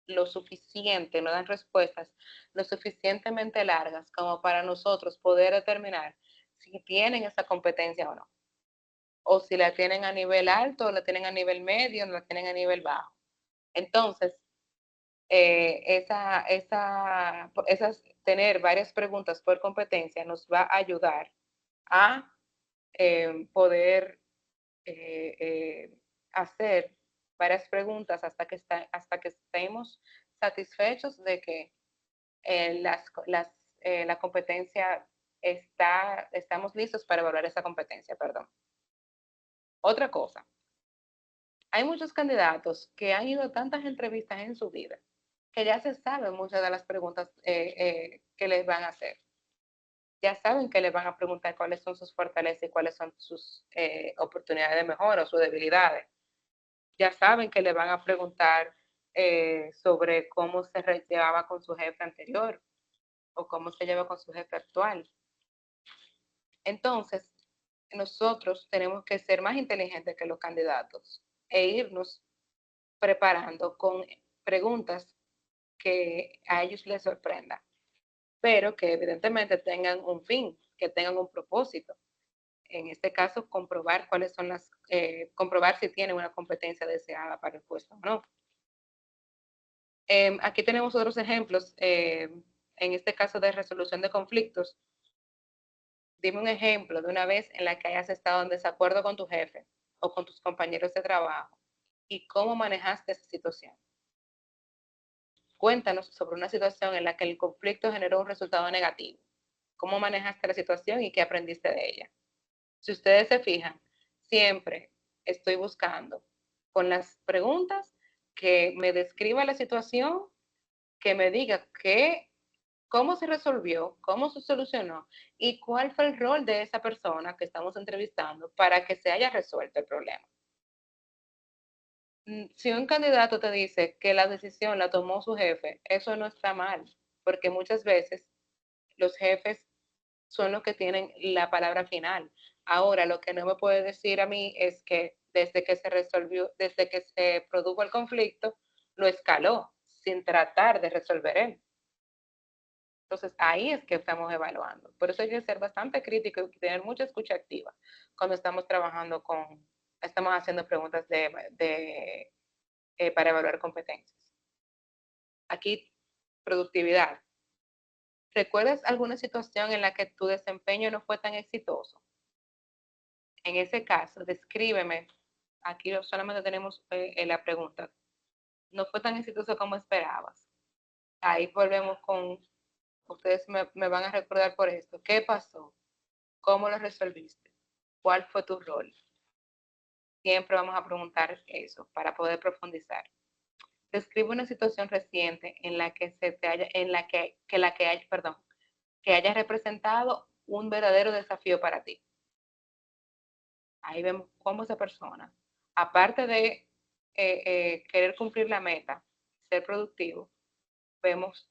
lo suficiente, no dan respuestas lo suficientemente largas como para nosotros poder determinar si tienen esa competencia o no. O si la tienen a nivel alto, o la tienen a nivel medio, o la tienen a nivel bajo. Entonces, tener varias preguntas por competencia nos va a ayudar a poder hacer varias preguntas hasta que estemos satisfechos de que la competencia estamos listos para evaluar esa competencia, perdón. Otra cosa, hay muchos candidatos que han ido a tantas entrevistas en su vida que ya se saben muchas de las preguntas que les van a hacer. Ya saben que les van a preguntar cuáles son sus fortalezas y cuáles son sus oportunidades de mejora o sus debilidades. Ya saben que le van a preguntar sobre cómo se llevaba con su jefe anterior o cómo se lleva con su jefe actual. Entonces, nosotros tenemos que ser más inteligentes que los candidatos e irnos preparando con preguntas que a ellos les sorprendan, pero que evidentemente tengan un fin, que tengan un propósito. En este caso, comprobar cuáles son comprobar si tienen una competencia deseada para el puesto o no. Aquí tenemos otros ejemplos, en este caso de resolución de conflictos. Dime un ejemplo de una vez en la que hayas estado en desacuerdo con tu jefe o con tus compañeros de trabajo y cómo manejaste esa situación. Cuéntanos sobre una situación en la que el conflicto generó un resultado negativo. ¿Cómo manejaste la situación y qué aprendiste de ella? Si ustedes se fijan, siempre estoy buscando con las preguntas que me describa la situación, que me diga cómo se resolvió, cómo se solucionó y cuál fue el rol de esa persona que estamos entrevistando para que se haya resuelto el problema. Si un candidato te dice que la decisión la tomó su jefe, eso no está mal, porque muchas veces los jefes son los que tienen la palabra final. Ahora, lo que no me puede decir a mí es que desde que se produjo el conflicto, lo escaló sin tratar de resolver él. Entonces, ahí es que estamos evaluando. Por eso hay que ser bastante crítico y tener mucha escucha activa cuando estamos estamos haciendo preguntas para evaluar competencias. Aquí, productividad. ¿Recuerdas alguna situación en la que tu desempeño no fue tan exitoso? En ese caso, descríbeme. Aquí solamente tenemos la pregunta. No fue tan exitoso como esperabas. Ahí volvemos con, ustedes me van a recordar por esto. ¿Qué pasó? ¿Cómo lo resolviste? ¿Cuál fue tu rol? Siempre vamos a preguntar eso para poder profundizar. Describe una situación reciente en la que que haya representado un verdadero desafío para ti. Ahí vemos cómo esa persona, aparte de querer cumplir la meta, ser productivo,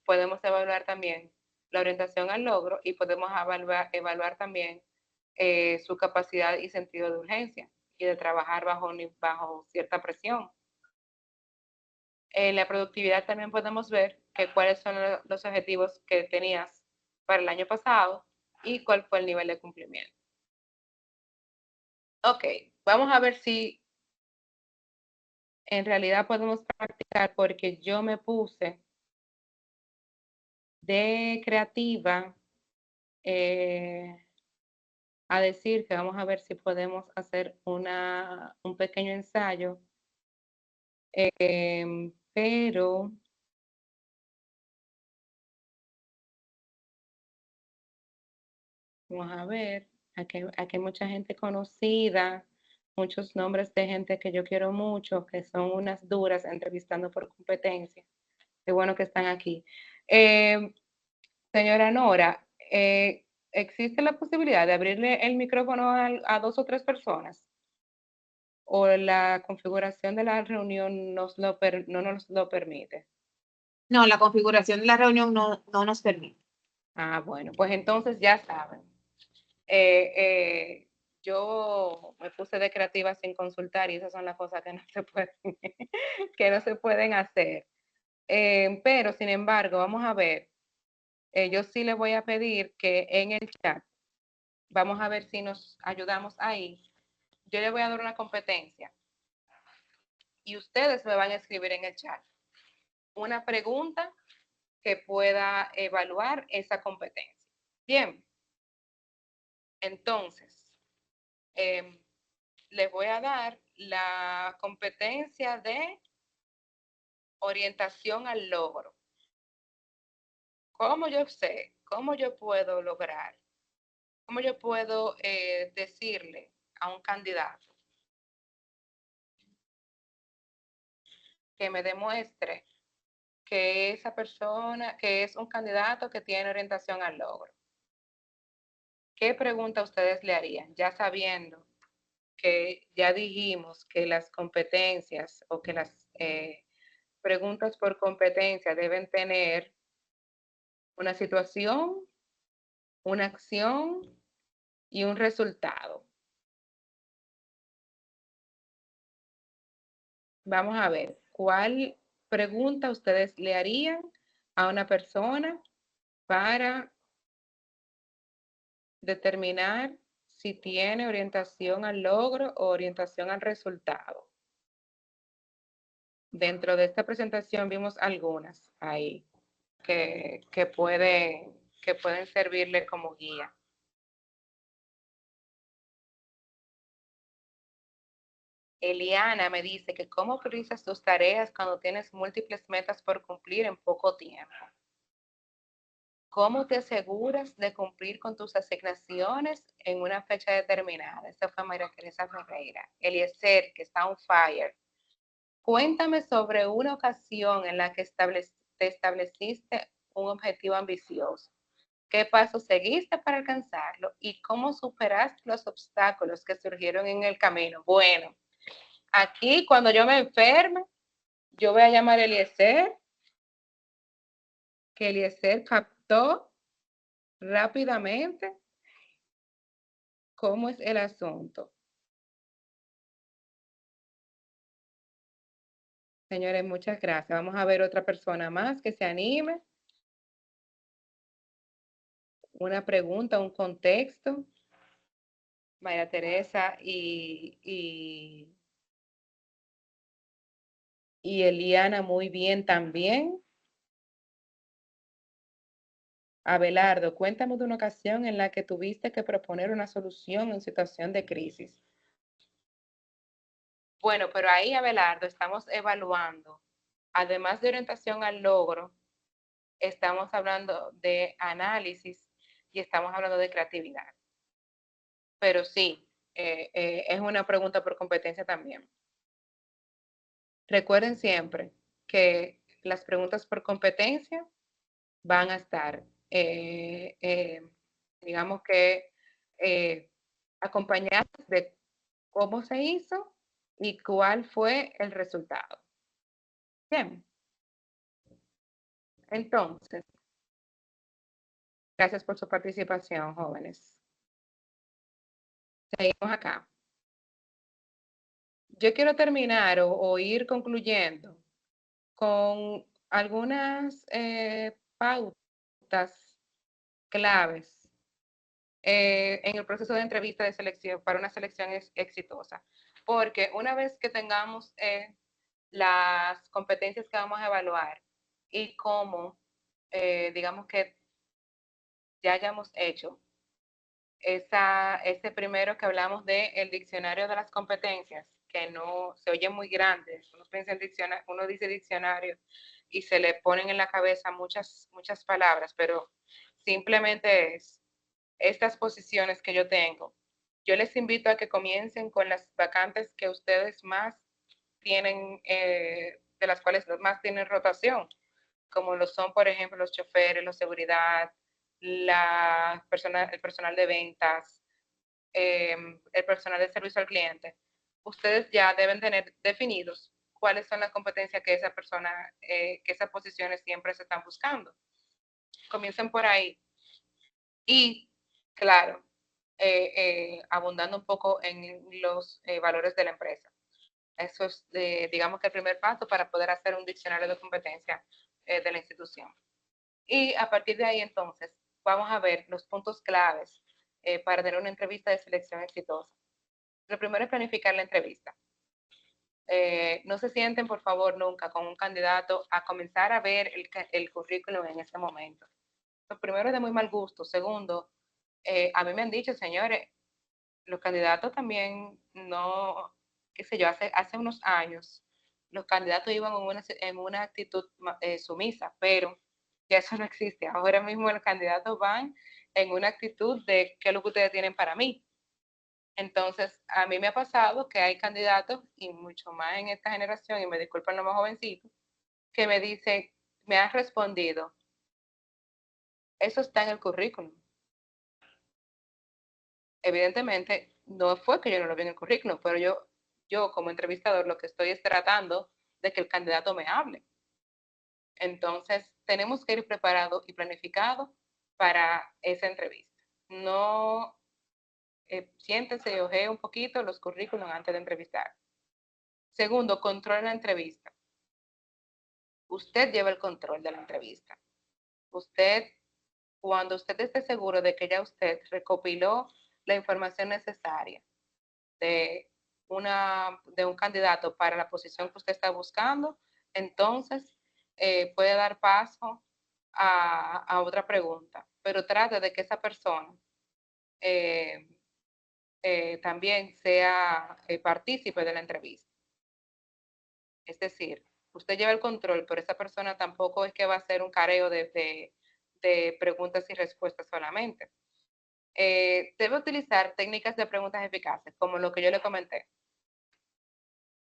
podemos evaluar también la orientación al logro y podemos evaluar también su capacidad y sentido de urgencia y de trabajar bajo cierta presión. En la productividad también podemos ver cuáles son los objetivos que tenías para el año pasado y cuál fue el nivel de cumplimiento. Ok, vamos a ver si en realidad podemos practicar porque yo me puse de creativa a decir que vamos a ver si podemos hacer un pequeño ensayo, pero vamos a ver, aquí hay mucha gente conocida, muchos nombres de gente que yo quiero mucho, que son unas duras entrevistando por competencia. Qué bueno que están aquí. Señora Nora, ¿existe la posibilidad de abrirle el micrófono a dos o tres personas? ¿O la configuración de la reunión no nos lo permite? No, la configuración de la reunión no nos permite. Ah, bueno, pues entonces ya saben. Eh, yo me puse de creativa sin consultar y esas son las cosas que no se pueden, que no se pueden hacer. Pero, sin embargo, vamos a ver, yo sí le voy a pedir que en el chat, vamos a ver si nos ayudamos ahí. Yo le voy a dar una competencia y ustedes me van a escribir en el chat una pregunta que pueda evaluar esa competencia. Bien, entonces, les voy a dar la competencia de orientación al logro. ¿Cómo yo sé? ¿Cómo yo puedo lograr? ¿Cómo yo puedo decirle a un candidato que me demuestre que esa persona, que es un candidato que tiene orientación al logro? ¿Qué pregunta ustedes le harían? Ya sabiendo que ya dijimos que las competencias o que las preguntas por competencia deben tener una situación, una acción y un resultado. Vamos a ver, ¿cuál pregunta ustedes le harían a una persona para determinar si tiene orientación al logro o orientación al resultado? Dentro de esta presentación vimos algunas ahí que pueden servirle como guía. Eliana me dice que cómo priorizas tus tareas cuando tienes múltiples metas por cumplir en poco tiempo. ¿Cómo te aseguras de cumplir con tus asignaciones en una fecha determinada? Esta fue María Teresa Ferreira. Eliezer, que está on fire. Cuéntame sobre una ocasión en la que te estableciste un objetivo ambicioso. ¿Qué pasos seguiste para alcanzarlo? ¿Y cómo superaste los obstáculos que surgieron en el camino? Bueno, aquí cuando yo me enferme, yo voy a llamar a Eliezer, que Eliezer captó rápidamente cómo es el asunto. Señores, muchas gracias. Vamos a ver otra persona más que se anime. Una pregunta, un contexto. María Teresa y Eliana muy bien también. Abelardo, cuéntame de una ocasión en la que tuviste que proponer una solución en situación de crisis. Bueno, pero ahí, Abelardo, estamos evaluando, además de orientación al logro, estamos hablando de análisis y estamos hablando de creatividad. Pero sí, es una pregunta por competencia también. Recuerden siempre que las preguntas por competencia van a estar, digamos que, acompañadas de cómo se hizo y cuál fue el resultado. Bien. Entonces, gracias por su participación, jóvenes. Seguimos acá. Yo quiero terminar o ir concluyendo con algunas pautas claves en el proceso de entrevista de selección para una selección exitosa. Porque una vez que tengamos las competencias que vamos a evaluar y cómo, digamos que ya hayamos hecho ese primero que hablamos del diccionario de las competencias, que no se oye muy grande, uno dice diccionario y se le ponen en la cabeza muchas palabras, pero simplemente es estas posiciones que yo tengo. Yo les invito a que comiencen con las vacantes que ustedes más tienen, de las cuales más tienen rotación, como lo son, por ejemplo, los choferes, la seguridad, el personal de ventas, el personal de servicio al cliente. Ustedes ya deben tener definidos cuáles son las competencias que esa persona, que esas posiciones siempre se están buscando. Comiencen por ahí. Y, claro, abundando un poco en los valores de la empresa. Eso es, digamos que el primer paso para poder hacer un diccionario de competencia de la institución. Y a partir de ahí, entonces, vamos a ver los puntos claves para tener una entrevista de selección exitosa. Lo primero es planificar la entrevista. No se sienten, por favor, nunca con un candidato a comenzar a ver el currículum en ese momento. Lo primero es de muy mal gusto. Segundo, a mí me han dicho, señores, los candidatos también no, qué sé yo, hace unos años, los candidatos iban en una actitud sumisa, pero ya eso no existe. Ahora mismo los candidatos van en una actitud de qué es lo que ustedes tienen para mí. Entonces, a mí me ha pasado que hay candidatos, y mucho más en esta generación, y me disculpan los más jovencitos, que me dicen, me han respondido, eso está en el currículum. Evidentemente, no fue que yo no lo vi en el currículum, pero yo como entrevistador lo que estoy es tratando de que el candidato me hable. Entonces, tenemos que ir preparados y planificados para esa entrevista. No siéntense y ojee un poquito los currículums antes de entrevistar. Segundo, control la entrevista. Usted lleva el control de la entrevista. Usted, cuando usted esté seguro de que ya usted recopiló la información necesaria de, de un candidato para la posición que usted está buscando, entonces puede dar paso a otra pregunta, pero trate de que esa persona eh, también sea partícipe de la entrevista. Es decir, usted lleva el control, pero esa persona tampoco es que va a hacer un careo de preguntas y respuestas solamente. Debe utilizar técnicas de preguntas eficaces, como lo que yo le comenté,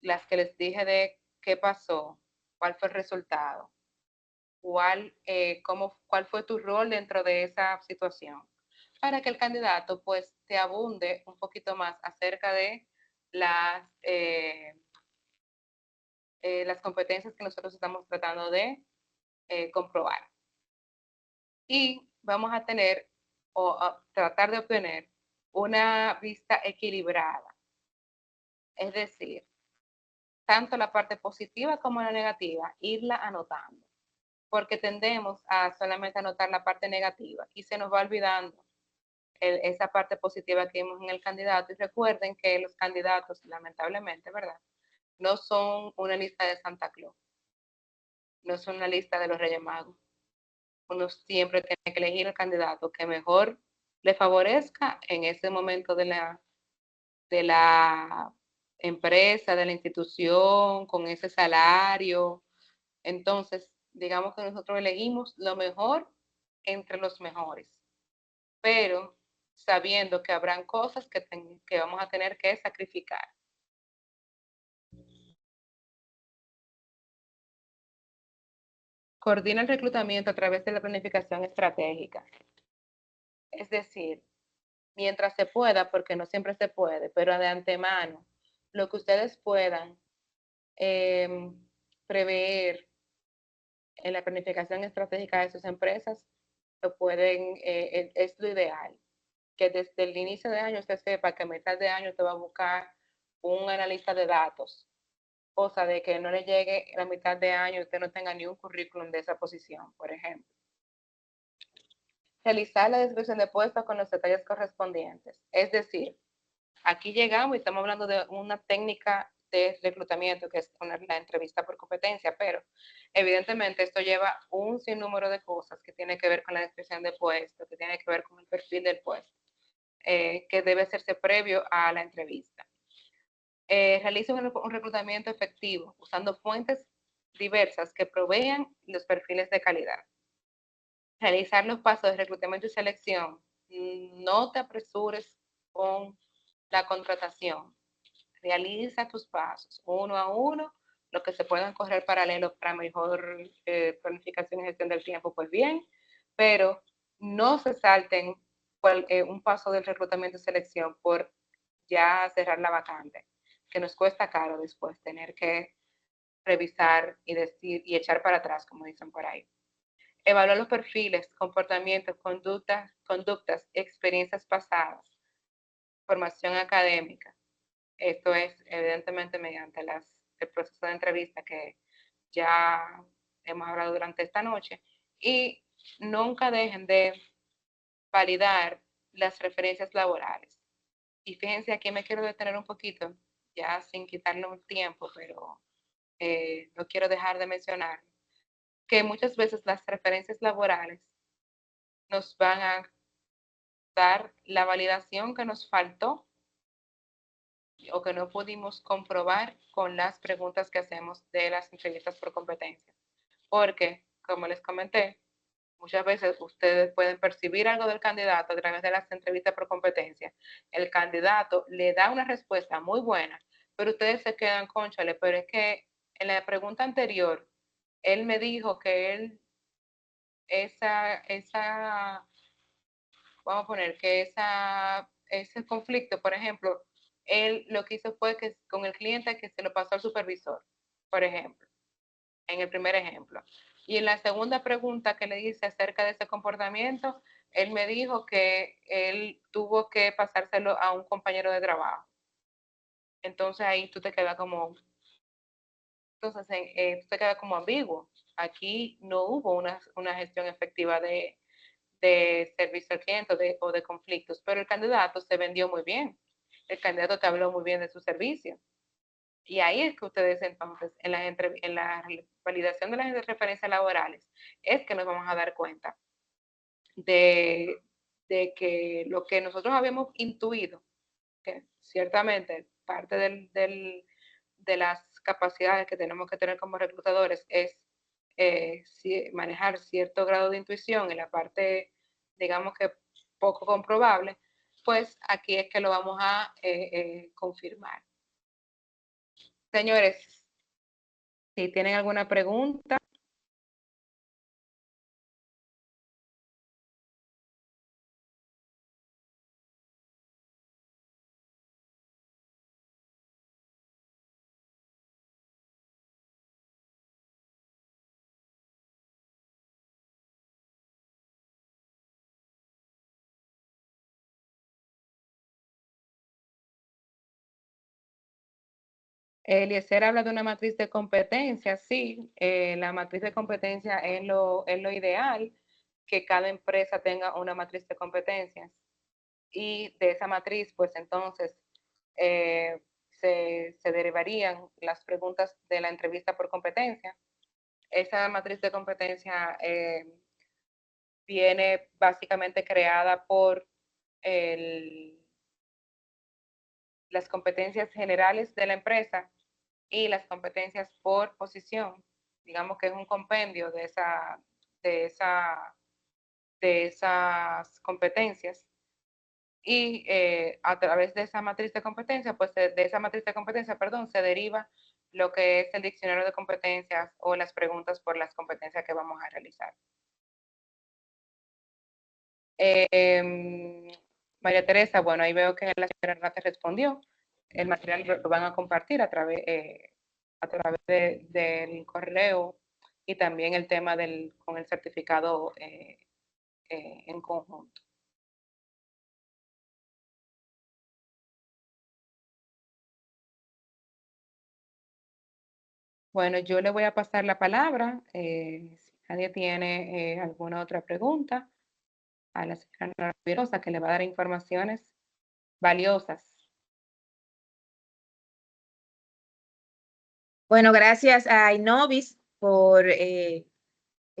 las que les dije de qué pasó, cuál fue el resultado, cuál fue tu rol dentro de esa situación, para que el candidato pues te abunde un poquito más acerca de las competencias que nosotros estamos tratando de comprobar. Y vamos a tener o a tratar de obtener una vista equilibrada, es decir, tanto la parte positiva como la negativa, irla anotando, porque tendemos a solamente anotar la parte negativa y se nos va olvidando esa parte positiva que vimos en el candidato. Y recuerden que los candidatos, lamentablemente, ¿verdad? No son una lista de Santa Claus, no son una lista de los Reyes Magos. Uno siempre tiene que elegir el candidato que mejor le favorezca en ese momento de la empresa, de la institución, con ese salario. Entonces, digamos que nosotros elegimos lo mejor entre los mejores, pero sabiendo que habrán cosas que vamos a tener que sacrificar. Coordina el reclutamiento a través de la planificación estratégica. Es decir, mientras se pueda, porque no siempre se puede, pero de antemano, lo que ustedes puedan eh, prever en la planificación estratégica de sus empresas, lo pueden, es lo ideal. Que desde el inicio de año usted sepa que a mitad de año usted va a buscar un analista de datos, cosa de que no le llegue a la mitad de año y usted no tenga ni un currículum de esa posición, por ejemplo. Realizar la descripción de puestos con los detalles correspondientes. Es decir, aquí llegamos y estamos hablando de una técnica de reclutamiento que es la entrevista por competencia, pero evidentemente esto lleva un sinnúmero de cosas que tiene que ver con la descripción de puesto, que tiene que ver con el perfil del puesto, que debe hacerse previo a la entrevista. Realiza un reclutamiento efectivo usando fuentes diversas que provean los perfiles de calidad. Realizar los pasos de reclutamiento y selección. No te apresures con la contratación. Realiza tus pasos uno a uno, lo que se puedan correr paralelo para mejor planificación y gestión del tiempo, pues bien, pero no se salten un paso del reclutamiento y selección por ya cerrar la vacante, que nos cuesta caro después tener que revisar y decir y echar para atrás, como dicen por ahí. Evaluar los perfiles, comportamientos, conductas, experiencias pasadas, formación académica, Esto es evidentemente mediante el proceso de entrevista que ya hemos hablado durante esta noche. Y nunca dejen de validar las referencias laborales. Y fíjense, aquí me quiero detener un poquito, ya sin quitarle un tiempo, pero no quiero dejar de mencionar que muchas veces las referencias laborales nos van a dar la validación que nos faltó o que no pudimos comprobar con las preguntas que hacemos de las entrevistas por competencia. Porque, como les comenté, muchas veces ustedes pueden percibir algo del candidato a través de las entrevistas por competencia. El candidato le da una respuesta muy buena, pero ustedes se quedan, cónchale, pero es que en la pregunta anterior, él me dijo que él, vamos a poner que ese conflicto, por ejemplo, él lo que hizo fue que con el cliente que se lo pasó al supervisor, por ejemplo, en el primer ejemplo. Y en la segunda pregunta que le hice acerca de ese comportamiento, él me dijo que él tuvo que pasárselo a un compañero de trabajo. Entonces ahí tú te quedas como, tú te quedas como ambiguo. Aquí no hubo una gestión efectiva de servicio al cliente o de conflictos, pero el candidato se vendió muy bien. El candidato te habló muy bien de su servicio. Y ahí es que ustedes entonces, en la validación de las referencias laborales, es que nos vamos a dar cuenta de, de que lo que nosotros habíamos intuido, que ciertamente parte de las capacidades que tenemos que tener como reclutadores es manejar cierto grado de intuición en la parte, digamos que poco comprobable, pues aquí es que lo vamos a confirmar. Señores, si tienen alguna pregunta. Eliezer habla de una matriz de competencia, sí, la matriz de competencia es lo ideal, que cada empresa tenga una matriz de competencias y de esa matriz, pues entonces se derivarían las preguntas de la entrevista por competencia. Esa matriz de competencia viene básicamente creada por las competencias generales de la empresa y las competencias por posición. Digamos que es un compendio de, esa, de esas competencias. Y a través de esa matriz de competencia, pues de esa matriz de competencia, perdón, se deriva lo que es el diccionario de competencias o las preguntas por las competencias que vamos a realizar. María Teresa, bueno, ahí veo que la señora Renata respondió. El material lo van a compartir a través del correo y también el tema con el certificado en conjunto. Bueno, yo le voy a pasar la palabra. Si nadie tiene alguna otra pregunta, a la señora Virosa, que le va a dar informaciones valiosas. Bueno, gracias a Inovis por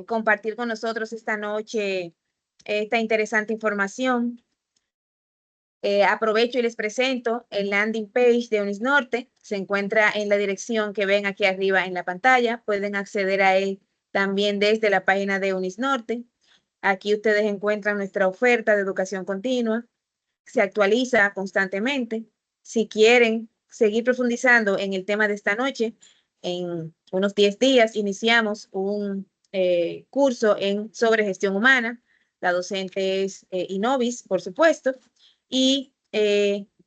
compartir con nosotros esta noche esta interesante información. Aprovecho y les presento el landing page de Unisnorte. Se encuentra en la dirección que ven aquí arriba en la pantalla. Pueden acceder a él también desde la página de Unisnorte. Aquí ustedes encuentran nuestra oferta de educación continua. Se actualiza constantemente. Si quieren seguir profundizando en el tema de esta noche, en unos 10 días iniciamos un curso sobre gestión humana. La docente es Inovis, por supuesto, y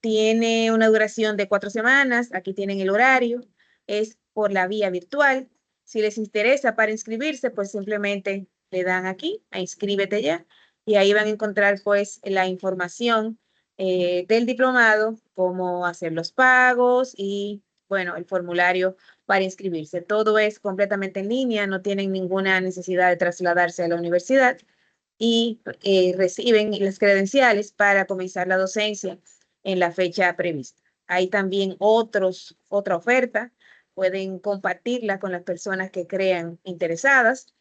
tiene una duración de 4 semanas. Aquí tienen el horario, es por la vía virtual. Si les interesa para inscribirse, pues simplemente le dan aquí a inscríbete ya y ahí van a encontrar pues la información del diplomado, cómo hacer los pagos y, bueno, el formulario para inscribirse. Todo es completamente en línea, no tienen ninguna necesidad de trasladarse a la universidad y reciben las credenciales para comenzar la docencia en la fecha prevista. Hay también otra oferta, pueden compartirla con las personas que crean interesadas.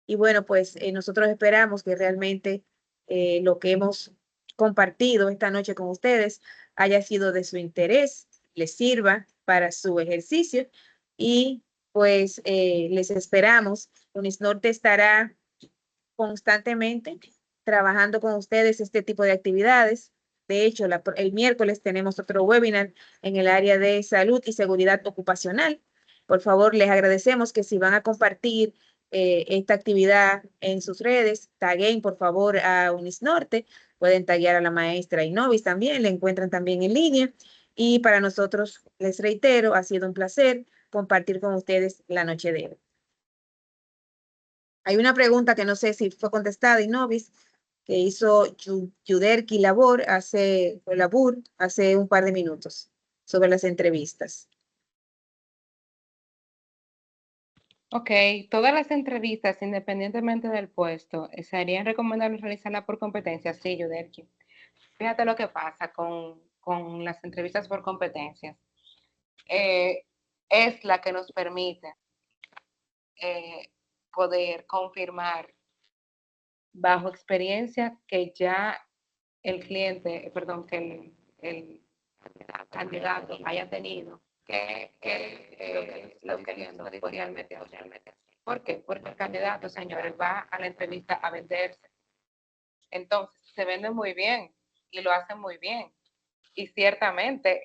Y bueno, pues nosotros esperamos que realmente lo que hemos compartido esta noche con ustedes haya sido de su interés, les sirva para su ejercicio y pues les esperamos. Unisnorte estará constantemente trabajando con ustedes este tipo de actividades. De hecho, el miércoles tenemos otro webinar en el área de salud y seguridad ocupacional. Por favor, les agradecemos que si van a compartir esta actividad en sus redes, taguen por favor a Unisnorte, pueden taguear a la maestra Inovis también, le encuentran también en línea. Y para nosotros, les reitero, ha sido un placer compartir con ustedes la noche de hoy. Hay una pregunta que no sé si fue contestada, Inovis, que hizo Yuderki Labur hace un par de minutos sobre las entrevistas. Ok, todas las entrevistas, independientemente del puesto, ¿serían recomendables realizarlas por competencia? Sí, Yuderki. Fíjate lo que pasa con las entrevistas por competencias. Eh, es la que nos permite poder confirmar bajo experiencia que ya el cliente, perdón, que el candidato haya tenido lo que el cliente realmente hace. ¿Por qué? Porque el candidato, señores, va a la entrevista a venderse. Entonces, se vende muy bien y lo hacen muy bien. Y ciertamente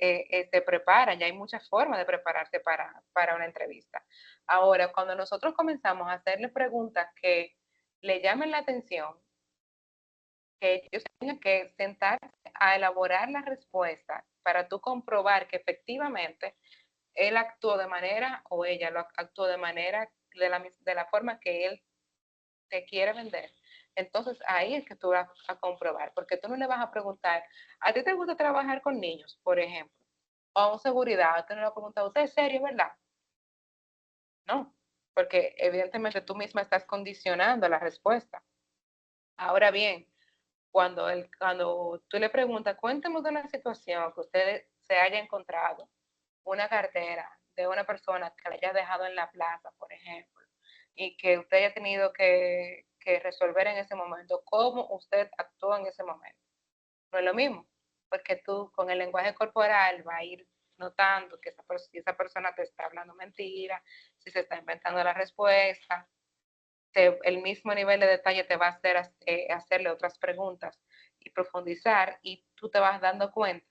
se preparan, ya hay muchas formas de prepararse para una entrevista. Ahora, cuando nosotros comenzamos a hacerle preguntas que le llamen la atención, que ellos tengan que sentarse a elaborar la respuesta para tú comprobar que efectivamente él actuó de manera o ella lo actuó de manera de la forma que él te quiere vender. Entonces ahí es que tú vas a comprobar, porque tú no le vas a preguntar, ¿a ti te gusta trabajar con niños, por ejemplo? O a un seguridad, tú no le vas a preguntar, ¿usted es serio, verdad? No, porque evidentemente tú misma estás condicionando la respuesta. Ahora bien, cuando tú le preguntas, cuéntame de una situación que usted se haya encontrado, una cartera de una persona que le haya dejado en la plaza, por ejemplo, y que usted haya tenido que resolver en ese momento, cómo usted actuó en ese momento. No es lo mismo, porque tú con el lenguaje corporal va a ir notando que si esa persona te está hablando mentira, si se está inventando la respuesta, el mismo nivel de detalle te va a hacer hacerle otras preguntas y profundizar y tú te vas dando cuenta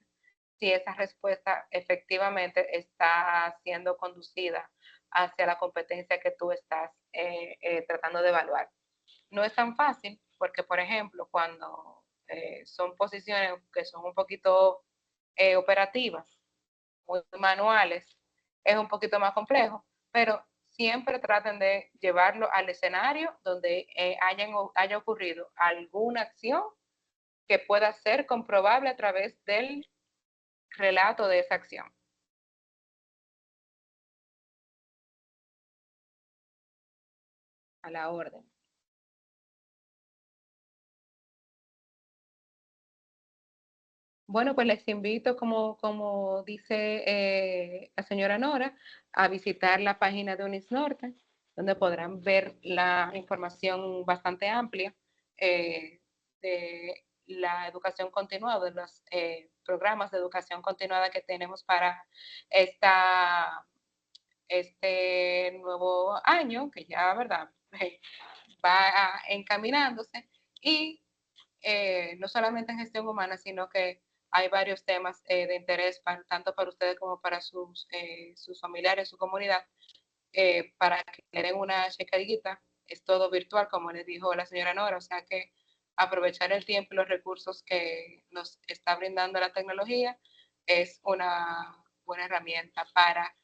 si esa respuesta efectivamente está siendo conducida hacia la competencia que tú estás tratando de evaluar. No es tan fácil porque, por ejemplo, cuando son posiciones que son un poquito operativas, muy manuales, es un poquito más complejo, pero siempre traten de llevarlo al escenario donde haya ocurrido alguna acción que pueda ser comprobable a través del relato de esa acción. A la orden. Bueno, pues les invito, como dice la señora Nora, a visitar la página de Unisnorte, donde podrán ver la información bastante amplia de la educación continuada, de los programas de educación continuada que tenemos para este nuevo año, que ya, ¿verdad? Va encaminándose y no solamente en gestión humana, sino que hay varios temas de interés tanto para ustedes como para sus familiares, su comunidad, para que le den una checadita. Es todo virtual, como les dijo la señora Nora, o sea que aprovechar el tiempo y los recursos que nos está brindando la tecnología es una buena herramienta para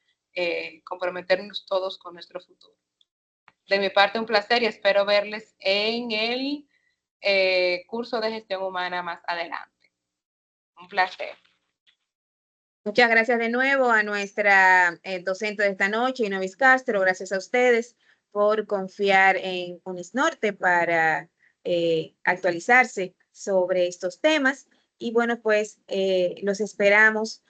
comprometernos todos con nuestro futuro. De mi parte, un placer y espero verles en el curso de gestión humana más adelante. Un placer. Muchas gracias de nuevo a nuestra docente de esta noche, Inovis Castro. Gracias a ustedes por confiar en Unisnorte para actualizarse sobre estos temas. Y bueno, pues los esperamos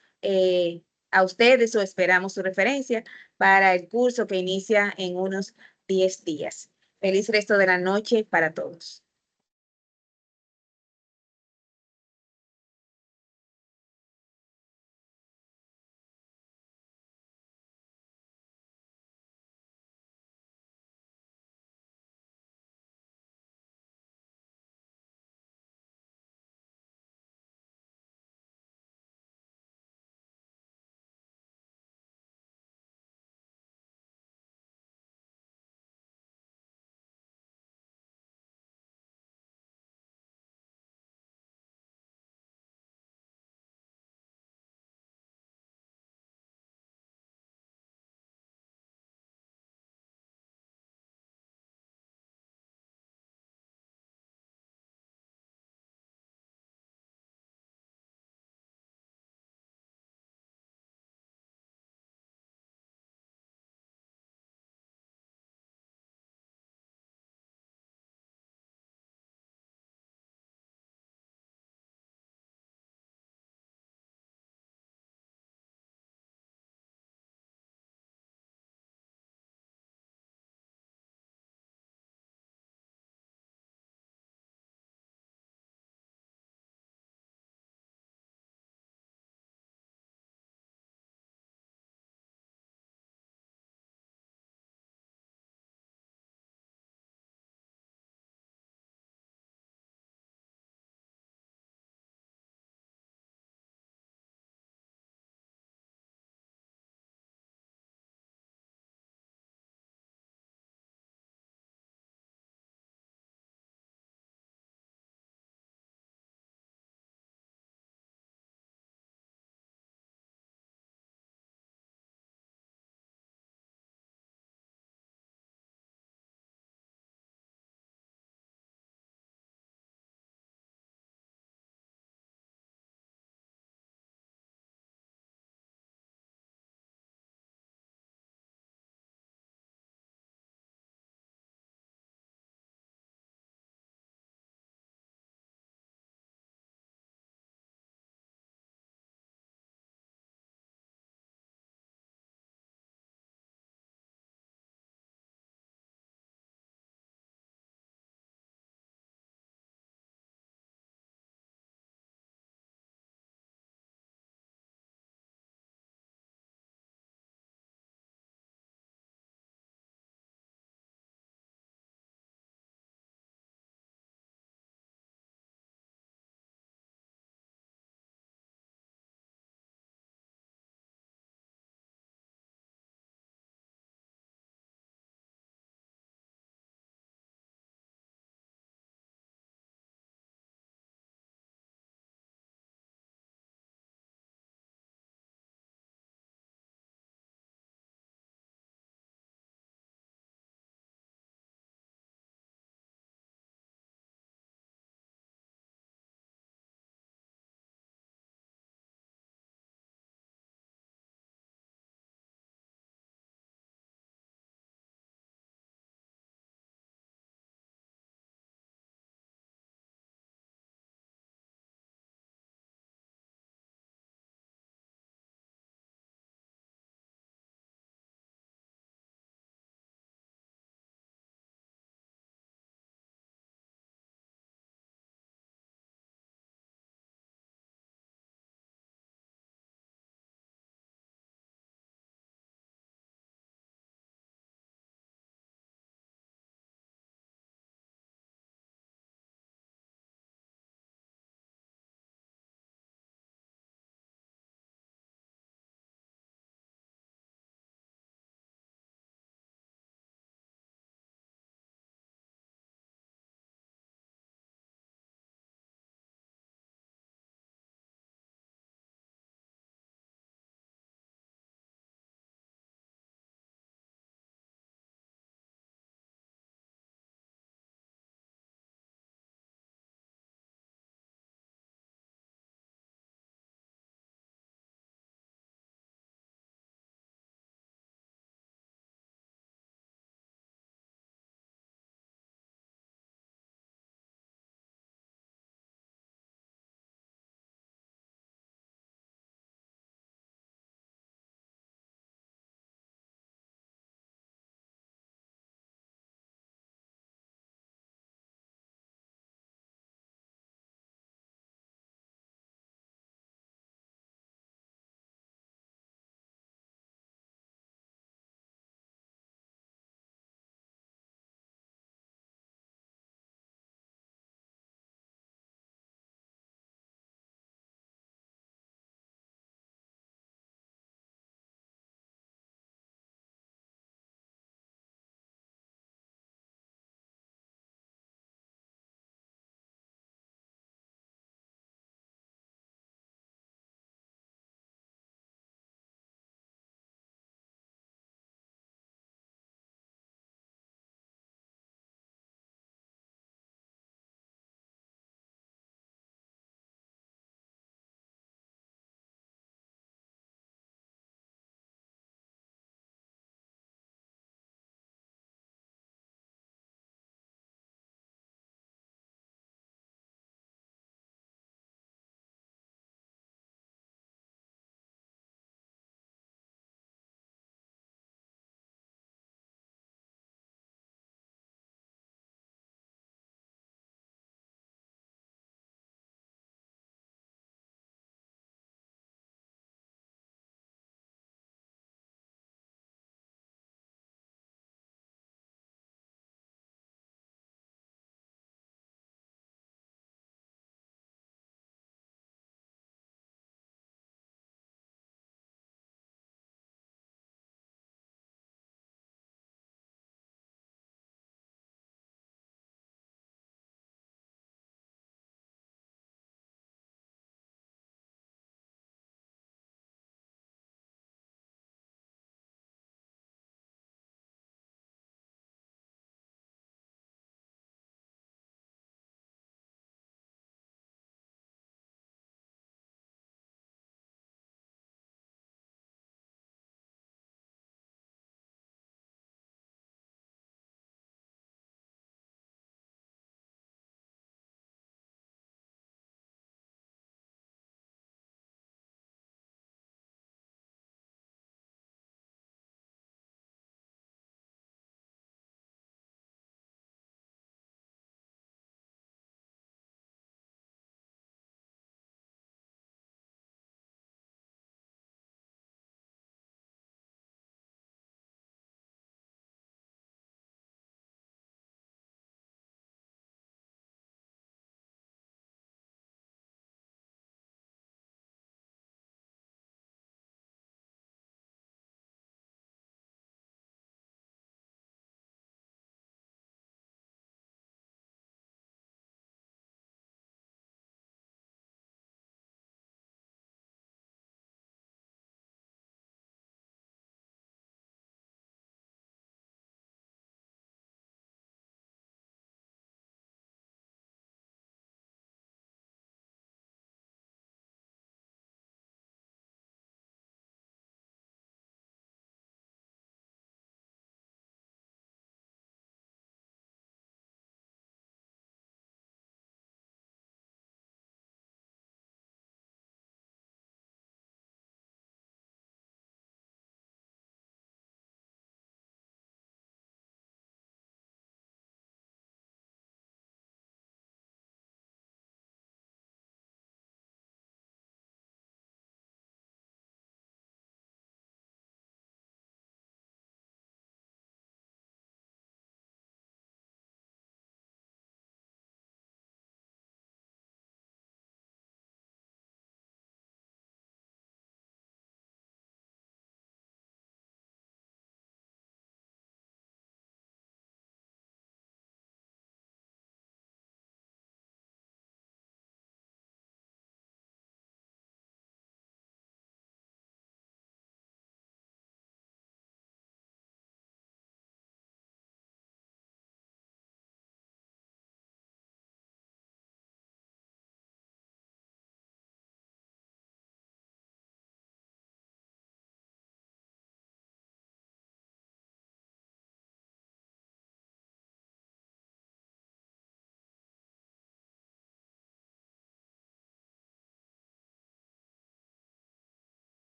a ustedes o esperamos su referencia para el curso que inicia en unos 10 días. Feliz resto de la noche para todos.